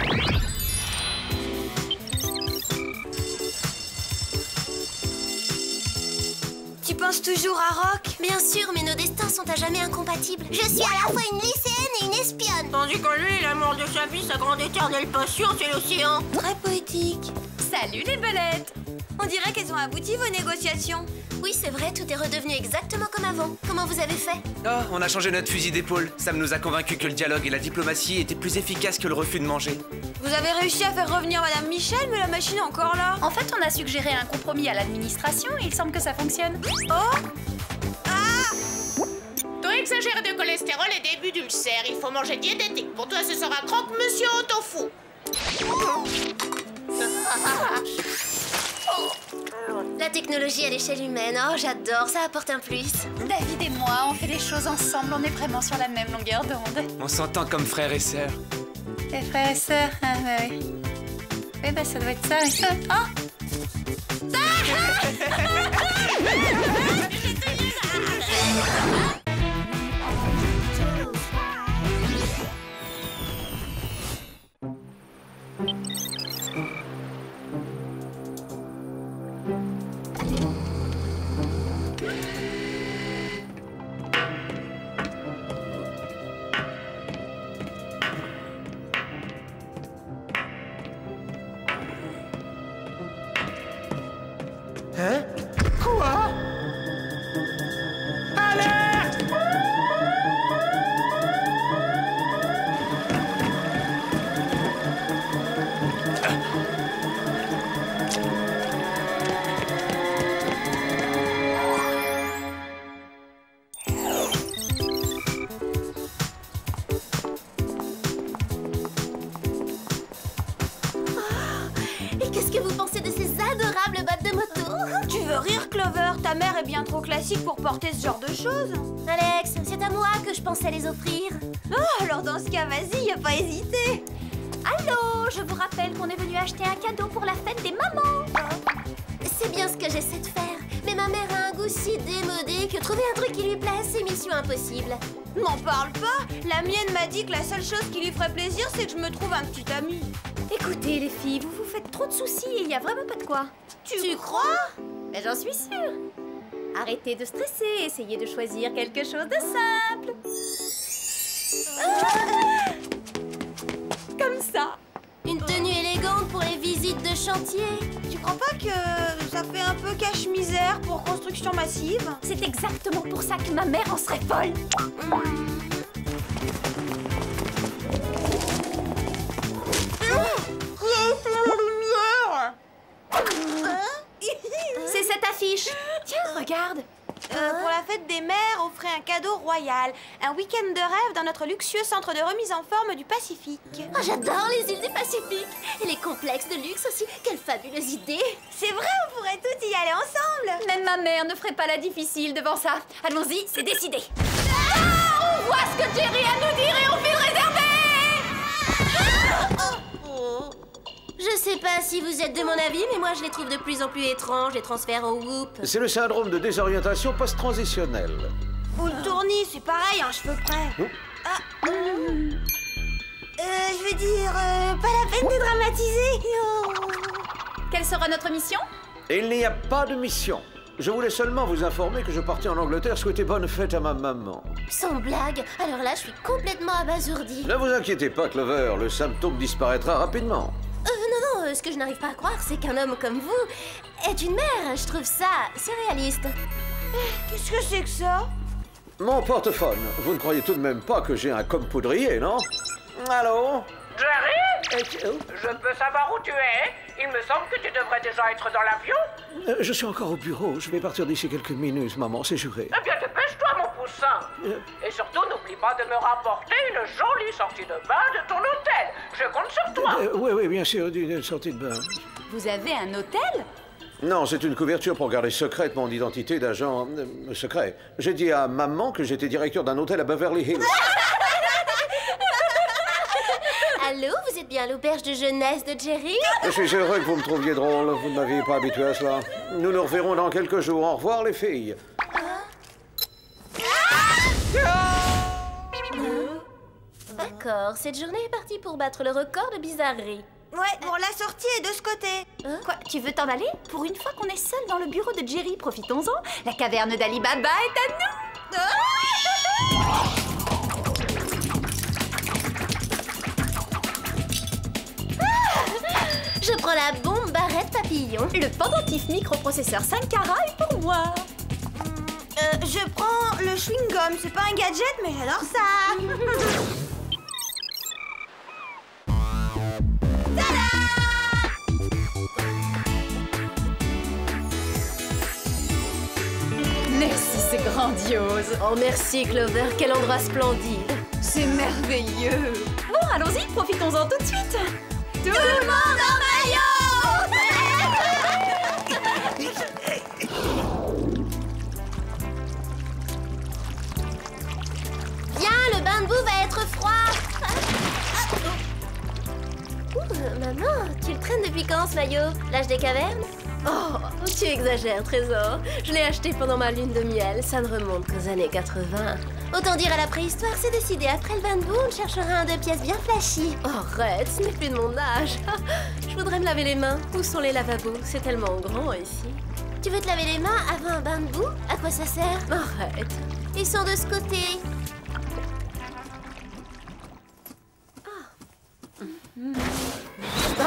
Tu penses toujours à Rock? Bien sûr, mais nos destins sont à jamais incompatibles. Je suis à la fois une lycéenne et une espionne. Tandis que lui, l'amour de sa vie, sa grande éternelle passion, c'est l'océan. Très poétique. Salut les belettes. On dirait qu'elles ont abouti vos négociations. Oui, c'est vrai, tout est redevenu exactement comme avant. Comment vous avez fait? Oh, on a changé notre fusil d'épaule. Sam nous a convaincus que le dialogue et la diplomatie étaient plus efficaces que le refus de manger. Vous avez réussi à faire revenir Madame Michel, mais la machine est encore là. En fait, on a suggéré un compromis à l'administration et il semble que ça fonctionne. Oh! Taux exagéré de cholestérol et début d'ulcère. Il faut manger diététique. Pour toi, ce sera croque-monsieur au tofu. La technologie à l'échelle humaine, oh j'adore, ça apporte un plus. David et moi, on fait les choses ensemble, on est vraiment sur la même longueur d'onde. On s'entend comme frères et sœurs. Les frères et sœurs, ah bah oui. Oui, bah ça doit être ça. Oh! Hein? Quoi? Alerte! Et qu'est-ce que vous pensez de ces adorables bottes de moto? Tu veux rire, Clover? Ta mère est bien trop classique pour porter ce genre de choses. Alex, c'est à moi que je pensais les offrir. Oh, alors dans ce cas, vas-y, y a pas hésité. Allô, je vous rappelle qu'on est venu acheter un cadeau pour la fête des mamans. C'est bien ce que j'essaie de faire. Mais ma mère a un goût si démodé que trouver un truc qui lui plaise, c'est mission impossible. M'en parle pas. La mienne m'a dit que la seule chose qui lui ferait plaisir, c'est que je me trouve un petit ami. Écoutez les filles, vous vous faites trop de soucis et il y a vraiment pas de quoi. Tu crois? Mais j'en suis sûre. Arrêtez de stresser, essayez de choisir quelque chose de simple. Comme ça. Une tenue élégante pour les visites de chantier. Tu crois pas que ça fait un peu cache-misère pour construction massive? C'est exactement pour ça que ma mère en serait folle. C'est cette affiche. Tiens, regarde. Pour la fête des mères, offrez un cadeau royal. Un week-end de rêve dans notre luxueux centre de remise en forme du Pacifique. Oh, j'adore les îles du Pacifique. Et les complexes de luxe aussi. Quelle fabuleuse idée. C'est vrai, on pourrait toutes y aller ensemble. Même ma mère ne ferait pas la difficile devant ça. Allons-y, c'est décidé. Ah, on voit ce que Jerry a à nous dire et on file réservé. Je sais pas si vous êtes de mon avis, mais moi je les trouve de plus en plus étranges, les transferts au Whoop. C'est le syndrome de désorientation post-transitionnelle. Ou le tournis, c'est pareil, un cheveu près. Je veux dire, pas la peine de dramatiser. Quelle sera notre mission? Il n'y a pas de mission. Je voulais seulement vous informer que je partais en Angleterre souhaiter bonne fête à ma maman. Sans blague, alors là je suis complètement abasourdi. Ne vous inquiétez pas, Clover, le symptôme disparaîtra rapidement. Non, ce que je n'arrive pas à croire, c'est qu'un homme comme vous est une mère. Je trouve ça surréaliste. Qu'est-ce que c'est que ça? Mon portephone. Vous ne croyez tout de même pas que j'ai un comme poudrier, non? Allô? Jerry? Je peux savoir où tu es? Il me semble que tu devrais déjà être dans l'avion. Je suis encore au bureau. Je vais partir d'ici quelques minutes, maman, c'est juré. Eh bien, dépêche-toi, mon poussin. Et surtout, n'oublie pas de me rapporter une jolie sortie de bain de ton hôtel. Je compte sur toi. Oui, bien sûr, une sortie de bain. Vous avez un hôtel? Non, c'est une couverture pour garder secrète mon identité d'agent secret. J'ai dit à maman que j'étais directeur d'un hôtel à Beverly Hills. Allô, vous êtes bien à l'auberge de jeunesse de Jerry? Je suis heureux que vous me trouviez drôle. Vous ne m'aviez pas habitué à cela. Nous nous reverrons dans quelques jours. Au revoir, les filles. D'accord, cette journée est partie pour battre le record de bizarrerie. Ouais, bon, la sortie est de ce côté. Quoi, tu veux t'en aller? Pour une fois qu'on est seul dans le bureau de Jerry, profitons-en. La caverne d'Ali Baba est à nous. Je prends la bombe barrette papillon. Le pendentif microprocesseur Sankara est pour moi. Je prends le chewing-gum. C'est pas un gadget, mais j'adore ça. Merci, c'est grandiose. Oh, merci, Clover. Quel endroit splendide. C'est merveilleux. Bon, allons-y, profitons-en tout de suite. Tout le monde en maillot! Viens, le bain de boue va être froid. Maman, tu le traînes depuis quand, ce maillot? L'âge des cavernes? Oh, tu exagères, Trésor. Je l'ai acheté pendant ma lune de miel. Ça ne remonte qu'aux années 80. Autant dire à la préhistoire, c'est décidé. Après le bain de boue, on cherchera un 2 pièces bien flashy. Oh, arrête, ce n'est plus de mon âge. Je voudrais me laver les mains. Où sont les lavabos? C'est tellement grand ici. Tu veux te laver les mains avant un bain de boue? À quoi ça sert? Arrête. Ils sont de ce côté. Oh.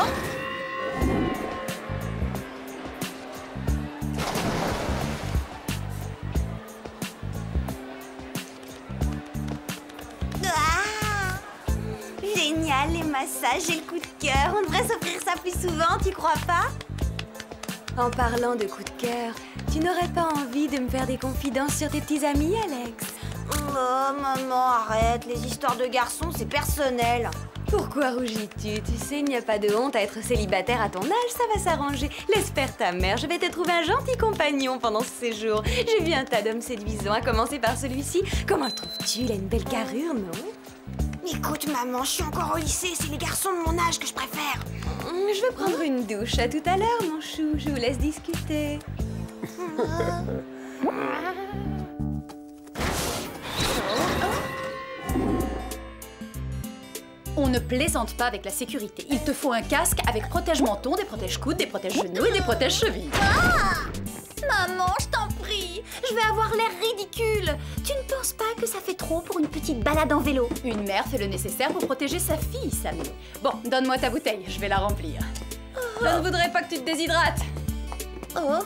Génial, les massages et le coup de cœur. On devrait s'offrir ça plus souvent, tu crois pas? En parlant de coup de cœur, tu n'aurais pas envie de me faire des confidences sur tes petits amis, Alex? Oh, maman, arrête. Les histoires de garçons, c'est personnel. Pourquoi rougis-tu? Tu sais, il n'y a pas de honte à être célibataire à ton âge, ça va s'arranger. Laisse faire ta mère, je vais te trouver un gentil compagnon pendant ce séjour. J'ai vu un tas d'hommes séduisants, à commencer par celui-ci. Comment le trouves-tu? Il a une belle carrure, non? Écoute, maman, je suis encore au lycée, c'est les garçons de mon âge que je préfère. Je vais prendre une douche. À tout à l'heure, mon chou, je vous laisse discuter. On ne plaisante pas avec la sécurité. Il te faut un casque avec protège-menton, des protège-coudes, des protège-genoux et des protège-chevilles. Maman, je t'en prie, je vais avoir l'air ridicule. Tu ne penses pas que ça fait trop pour une petite balade en vélo? Une mère fait le nécessaire pour protéger sa fille, Sammy. Bon, donne-moi ta bouteille, je vais la remplir. Je ne voudrais pas que tu te déshydrates. Oh.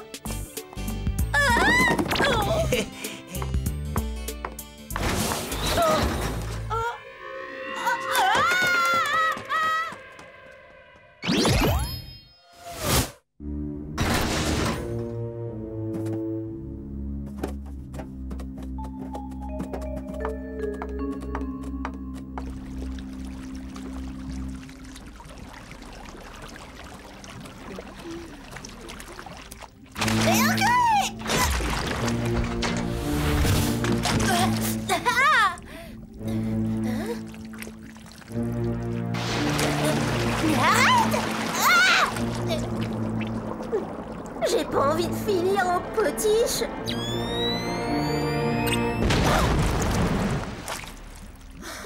J'ai pas envie de finir en potiche.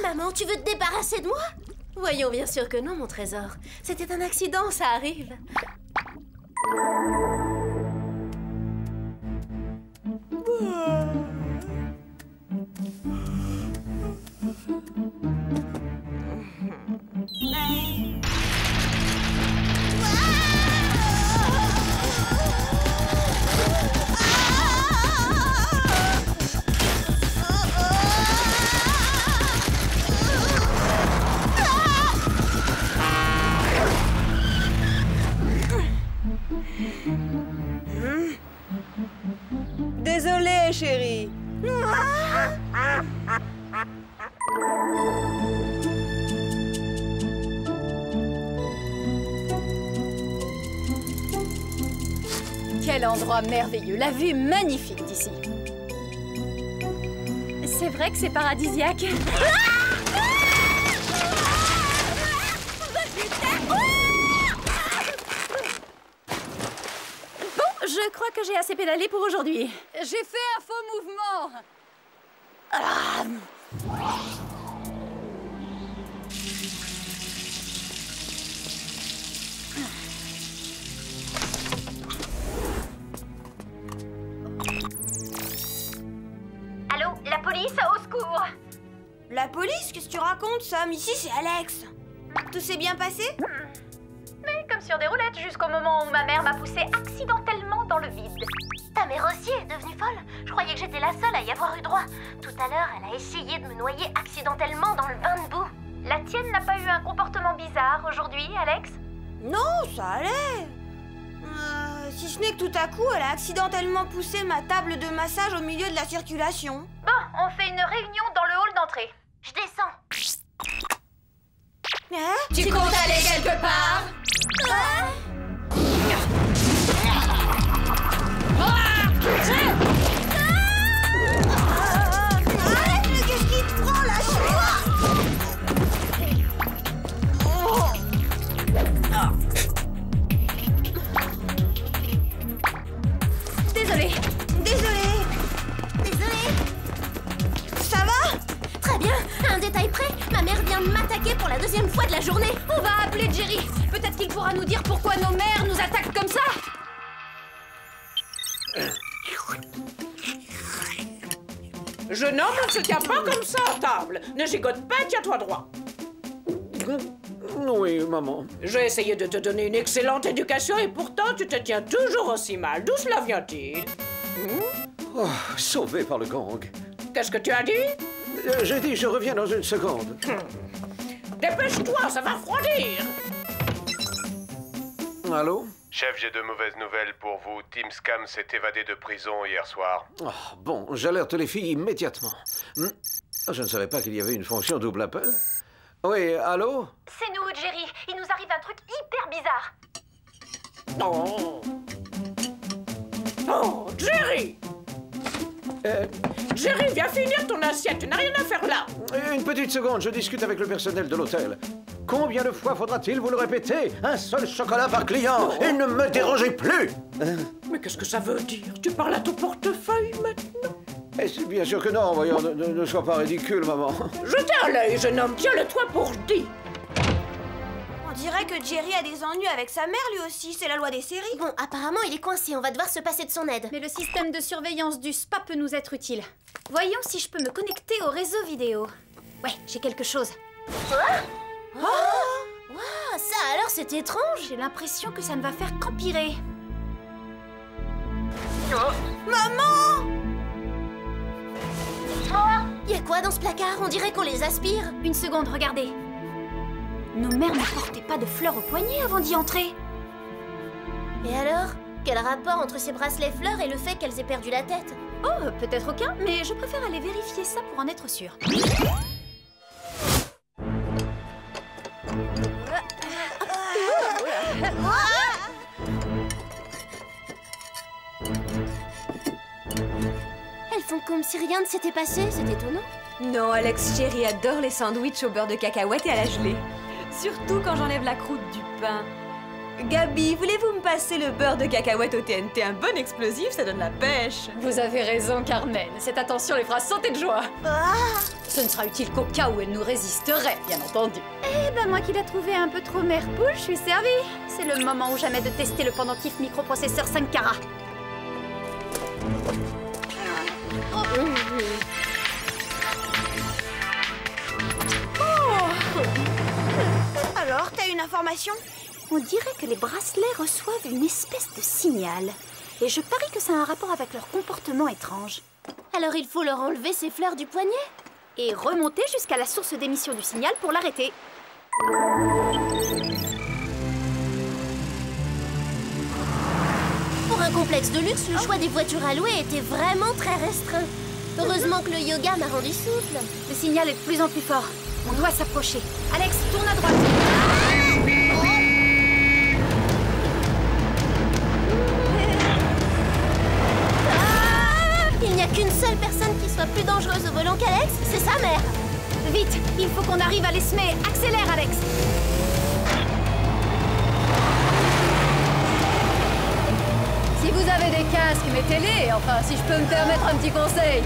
Maman, tu veux te débarrasser de moi? Voyons, bien sûr que non, mon trésor. C'était un accident, ça arrive. chérie. Quel endroit merveilleux, la vue magnifique d'ici. C'est vrai que c'est paradisiaque. Bon, je crois que j'ai assez pédalé pour aujourd'hui. J'ai fait un faux mouvement. Allô, la police, au secours! La police? Qu'est-ce que tu racontes, Sam? Ici, c'est Alex. Tout s'est bien passé? Mais comme sur des roulettes, jusqu'au moment où ma mère m'a poussée accidentellement dans le vide. Ta mère aussi est devenue folle? Je croyais que j'étais la seule à y avoir eu droit. Tout à l'heure, elle a essayé de me noyer accidentellement dans le bain de boue. La tienne n'a pas eu un comportement bizarre aujourd'hui, Alex? Non, ça allait. Si ce n'est que tout à coup, elle a accidentellement poussé ma table de massage au milieu de la circulation. Bon, on fait une réunion dans le hall d'entrée. Je descends. Hein? Tu comptes aller quelque part? Qu'est-ce qui te prend, lâche-moi! Désolée. Ça va? Très bien. À un détail près, ma mère vient de m'attaquer pour la deuxième fois de la journée. On va appeler Jerry. Peut-être qu'il pourra nous dire pourquoi nos mères nous attaquent comme ça. Jeune homme, on se tient pas comme ça à table. Ne gigote pas, tiens-toi droit. Oui, maman. J'ai essayé de te donner une excellente éducation et pourtant tu te tiens toujours aussi mal. D'où cela vient-il? Oh, sauvé par le gang. Qu'est-ce que tu as dit? J'ai dit je reviens dans une seconde. Dépêche-toi, ça va refroidir. Allô? Chef, j'ai de mauvaises nouvelles pour vous. Tim Scam s'est évadé de prison hier soir. Oh, bon, j'alerte les filles immédiatement. Je ne savais pas qu'il y avait une fonction double appel. Oui, allô? C'est nous, Jerry. Il nous arrive un truc hyper bizarre. Oh, oh, Jerry! Jerry, viens finir ton assiette, tu n'as rien à faire là. Une petite seconde, je discute avec le personnel de l'hôtel. Combien de fois faudra-t-il vous le répéter? Un seul chocolat par client, et ne me dérangez plus. Mais qu'est-ce que ça veut dire? Tu parles à ton portefeuille maintenant? Bien sûr que non, voyons, ne sois pas ridicule, maman. Jetez un l'œil, jeune homme, tiens-le-toi pour dit. On dirait que Jerry a des ennuis avec sa mère, lui aussi. C'est la loi des séries. Bon, apparemment, il est coincé. On va devoir se passer de son aide. Mais le système de surveillance du spa peut nous être utile. Voyons si je peux me connecter au réseau vidéo. Ouais, j'ai quelque chose. Wow, ça alors, c'est étrange. J'ai l'impression que ça ne va faire qu'empirer. Maman! Y a quoi dans ce placard? On dirait qu'on les aspire. Une seconde, regardez. Nos mères ne portaient pas de fleurs au poignet avant d'y entrer. Et alors? Quel rapport entre ces bracelets fleurs et le fait qu'elles aient perdu la tête? Oh, peut-être aucun, mais je préfère aller vérifier ça pour en être sûre. Elles font comme si rien ne s'était passé, c'est étonnant. Non, Alex Jerry adore les sandwichs au beurre de cacahuète et à la gelée. Surtout quand j'enlève la croûte du pain. Gabi, voulez-vous me passer le beurre de cacahuète au TNT? Un bon explosif, ça donne la pêche. Vous avez raison, Carmen. Cette attention les fera sauter de joie. Ce ne sera utile qu'au cas où elle nous résisterait, bien entendu. Eh ben, moi qui l'ai trouvé un peu trop mère poule, je suis servie. C'est le moment ou jamais de tester le pendentif microprocesseur 5 carats. Alors, t'as une information? On dirait que les bracelets reçoivent une espèce de signal. Et je parie que ça a un rapport avec leur comportement étrange. Alors il faut leur enlever ces fleurs du poignet? Et remonter jusqu'à la source d'émission du signal pour l'arrêter. Pour un complexe de luxe, le choix des voitures à louer était vraiment très restreint. Heureusement que le yoga m'a rendu souple. Le signal est de plus en plus fort. On doit s'approcher. Alex, tourne à droite. Il n'y a qu'une seule personne qui soit plus dangereuse au volant qu'Alex, c'est sa mère. Vite, il faut qu'on arrive à les semer. Accélère, Alex. Si vous avez des casques, mettez-les. Enfin, si je peux me permettre un petit conseil.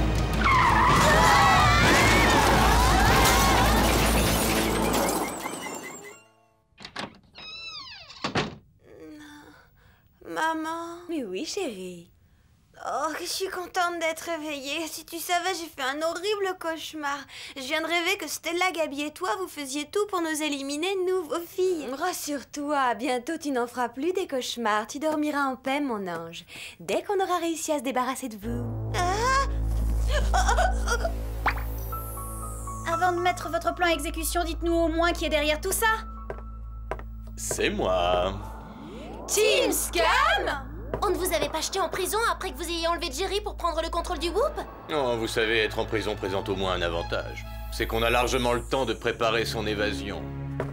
Maman. Mais oui, chérie. Oh, je suis contente d'être réveillée. Si tu savais, j'ai fait un horrible cauchemar. Je viens de rêver que Stella, Gabi et toi, vous faisiez tout pour nous éliminer, nous, vos filles. Rassure-toi, bientôt tu n'en feras plus des cauchemars. Tu dormiras en paix, mon ange. Dès qu'on aura réussi à se débarrasser de vous. Avant de mettre votre plan à exécution, dites-nous au moins qui est derrière tout ça. C'est moi. Team Scam! On ne vous avait pas jeté en prison après que vous ayez enlevé Jerry pour prendre le contrôle du Whoop? Oh, vous savez, être en prison présente au moins un avantage. C'est qu'on a largement le temps de préparer son évasion.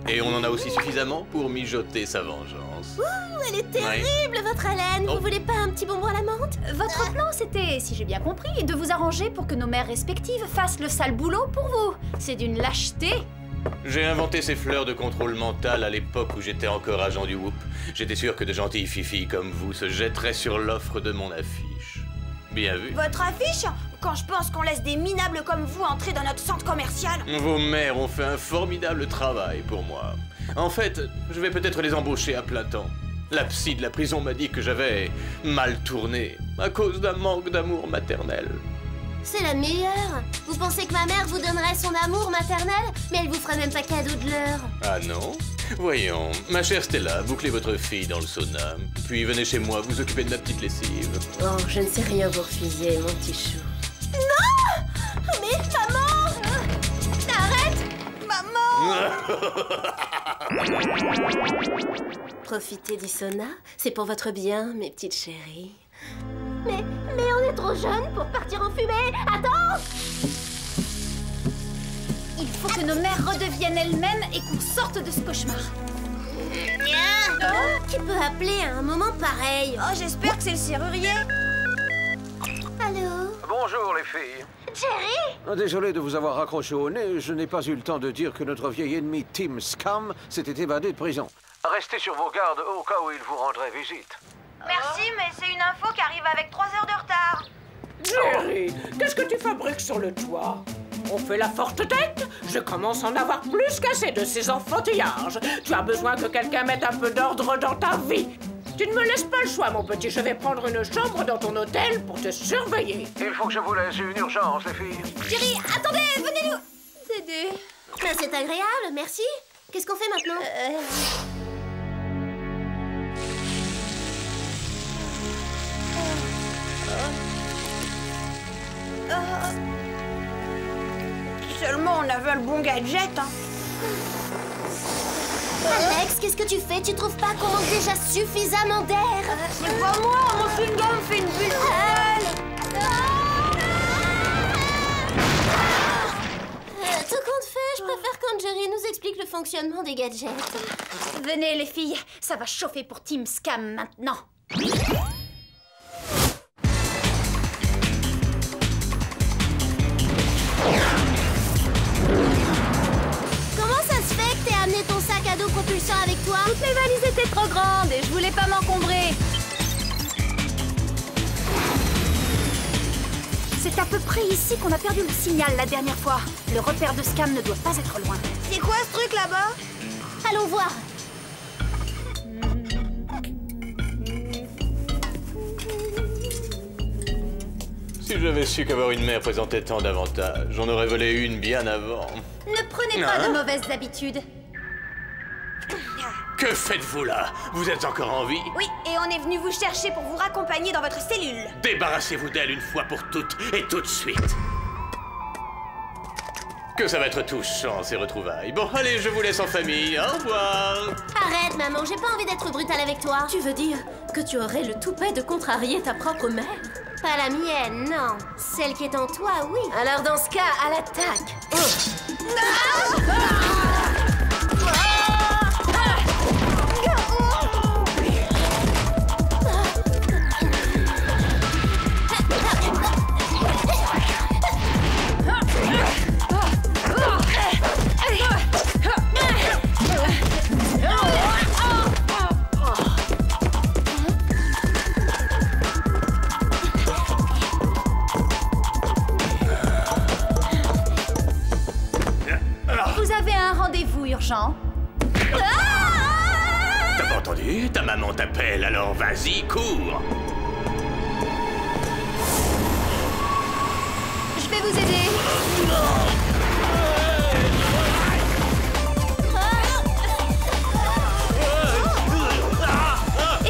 Et on en a aussi suffisamment pour mijoter sa vengeance. Ouh, elle est terrible, votre haleine. Vous voulez pas un petit bonbon à la menthe? Votre plan, c'était, si j'ai bien compris, de vous arranger pour que nos mères respectives fassent le sale boulot pour vous. C'est d'une lâcheté. J'ai inventé ces fleurs de contrôle mental à l'époque où j'étais encore agent du Whoop. J'étais sûr que de gentilles fifilles comme vous se jetteraient sur l'offre de mon affiche. Bien vu. Votre affiche? Quand je pense qu'on laisse des minables comme vous entrer dans notre centre commercial. Vos mères ont fait un formidable travail pour moi. En fait, je vais peut-être les embaucher à plein temps. La psy de la prison m'a dit que j'avais mal tourné à cause d'un manque d'amour maternel. C'est la meilleure. Vous pensez que ma mère vous donnerait son amour maternel, mais elle vous ferait même pas cadeau de l'heure. Ah non? Voyons, ma chère Stella, bouclez votre fille dans le sauna, puis venez chez moi vous occuper de la petite lessive. Oh, je ne sais rien vous refuser, mon petit chou. Non! Mais maman! Arrête! Maman! Profitez du sauna, c'est pour votre bien, mes petites chéries. Mais on est trop jeunes pour partir en fumée. Attends! Il faut que nos mères redeviennent elles-mêmes et qu'on sorte de ce cauchemar. Qui peut appeler à un moment pareil? Oh, j'espère que c'est le serrurier. Allô? Bonjour les filles. Jerry? Désolé de vous avoir raccroché au nez, je n'ai pas eu le temps de dire que notre vieil ennemi Team Scam s'était évadé de prison. Restez sur vos gardes au cas où il vous rendrait visite. Merci, mais c'est une info qui arrive avec 3 heures de retard. Jerry, qu'est-ce que tu fabriques sur le toit? On fait la forte tête? Je commence à en avoir plus qu'assez de ces enfantillages. Tu as besoin que quelqu'un mette un peu d'ordre dans ta vie. Tu ne me laisses pas le choix, mon petit. Je vais prendre une chambre dans ton hôtel pour te surveiller. Il faut que je vous laisse, une urgence, les filles. Jerry, attendez, venez nous aider. C'est agréable, merci. Qu'est-ce qu'on fait maintenant? Seulement on avait le bon gadget, hein. Alex, qu'est-ce que tu fais? Tu trouves pas qu'on manque déjà suffisamment d'air? C'est pas moi, mon chewing-gum fait une bulle. Tout compte fait, je préfère quand Jerry nous explique le fonctionnement des gadgets. Venez les filles, ça va chauffer pour Team Scam maintenant. Comment ça se fait que t'aies amené ton sac à dos propulsant avec toi? Toutes mes valises étaient trop grandes et je voulais pas m'encombrer. C'est à peu près ici qu'on a perdu le signal la dernière fois. Le repère de Scam ne doit pas être loin. C'est quoi ce truc là-bas? Allons voir. Si j'avais su qu'avoir une mère présentait tant d'avantages, j'en aurais volé une bien avant. Ne prenez pas de mauvaises habitudes. Que faites-vous là? Vous êtes encore en vie? Oui, et on est venu vous chercher pour vous raccompagner dans votre cellule. Débarrassez-vous d'elle une fois pour toutes et tout de suite. Que ça va être touchant, ces retrouvailles. Bon, allez, je vous laisse en famille. Au revoir. Arrête, maman, j'ai pas envie d'être brutale avec toi. Tu veux dire que tu aurais le toupet de contrarier ta propre mère? Pas la mienne, non. Celle qui est en toi, oui. Alors dans ce cas, à l'attaque. Vous avez un rendez-vous urgent. T'as pas entendu? Ta maman t'appelle, alors vas-y, cours. Je vais vous aider.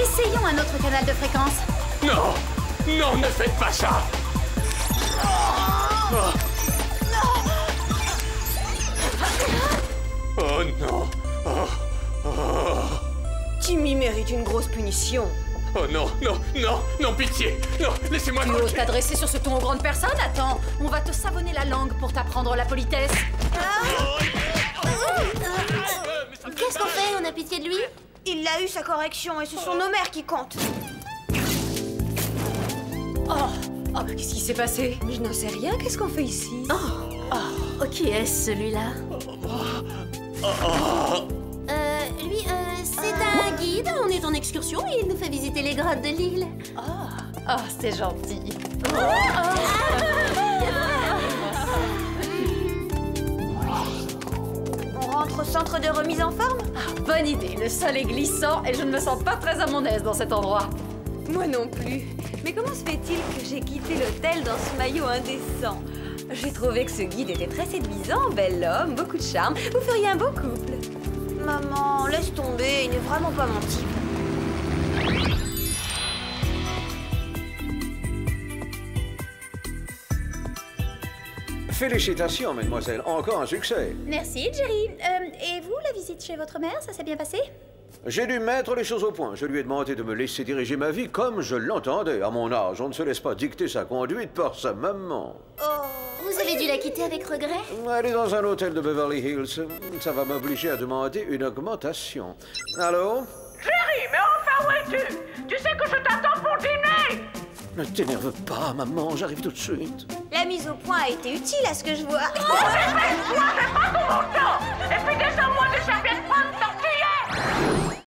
Essayons un autre canal de fréquence. Non! Non, ne faites pas ça! Oh non! Timmy mérite une grosse punition. Oh non, non, non, non, pitié! Non, laissez-moi Tu oses t'adresser sur ce ton aux grandes personnes? Attends, on va te savonner la langue pour t'apprendre la politesse. Qu'est-ce qu'on fait? On a pitié de lui? Il a eu sa correction et ce sont nos mères qui comptent. Oh, bah qu'est-ce qui s'est passé? Je n'en sais rien, qu'est-ce qu'on fait ici? Oh, qui est-ce celui-là? Lui, c'est un guide. On est en excursion et il nous fait visiter les grottes de l'île. Oh, c'est gentil. On rentre au centre de remise en forme? Bonne idée, le sol est glissant et je ne me sens pas très à mon aise dans cet endroit. Moi non plus. Mais comment se fait-il que j'ai quitté l'hôtel dans ce maillot indécent? J'ai trouvé que ce guide était très séduisant, bel homme, beaucoup de charme. Vous feriez un beau couple. Maman, laisse tomber, il n'est vraiment pas mon type. Félicitations, mademoiselle. Encore un succès. Merci, Jerry. Et vous, la visite chez votre mère, ça s'est bien passé? J'ai dû mettre les choses au point. Je lui ai demandé de me laisser diriger ma vie comme je l'entendais. À mon âge, on ne se laisse pas dicter sa conduite par sa maman. Vous avez dû la quitter avec regret? Elle est dans un hôtel de Beverly Hills. Ça va m'obliger à demander une augmentation. Allô? Jerry, mais enfin où es-tu? Tu sais que je t'attends pour dîner! Ne t'énerve pas, maman, j'arrive tout de suite. La mise au point a été utile à ce que je vois. Oh, dépêche-toi, fais pas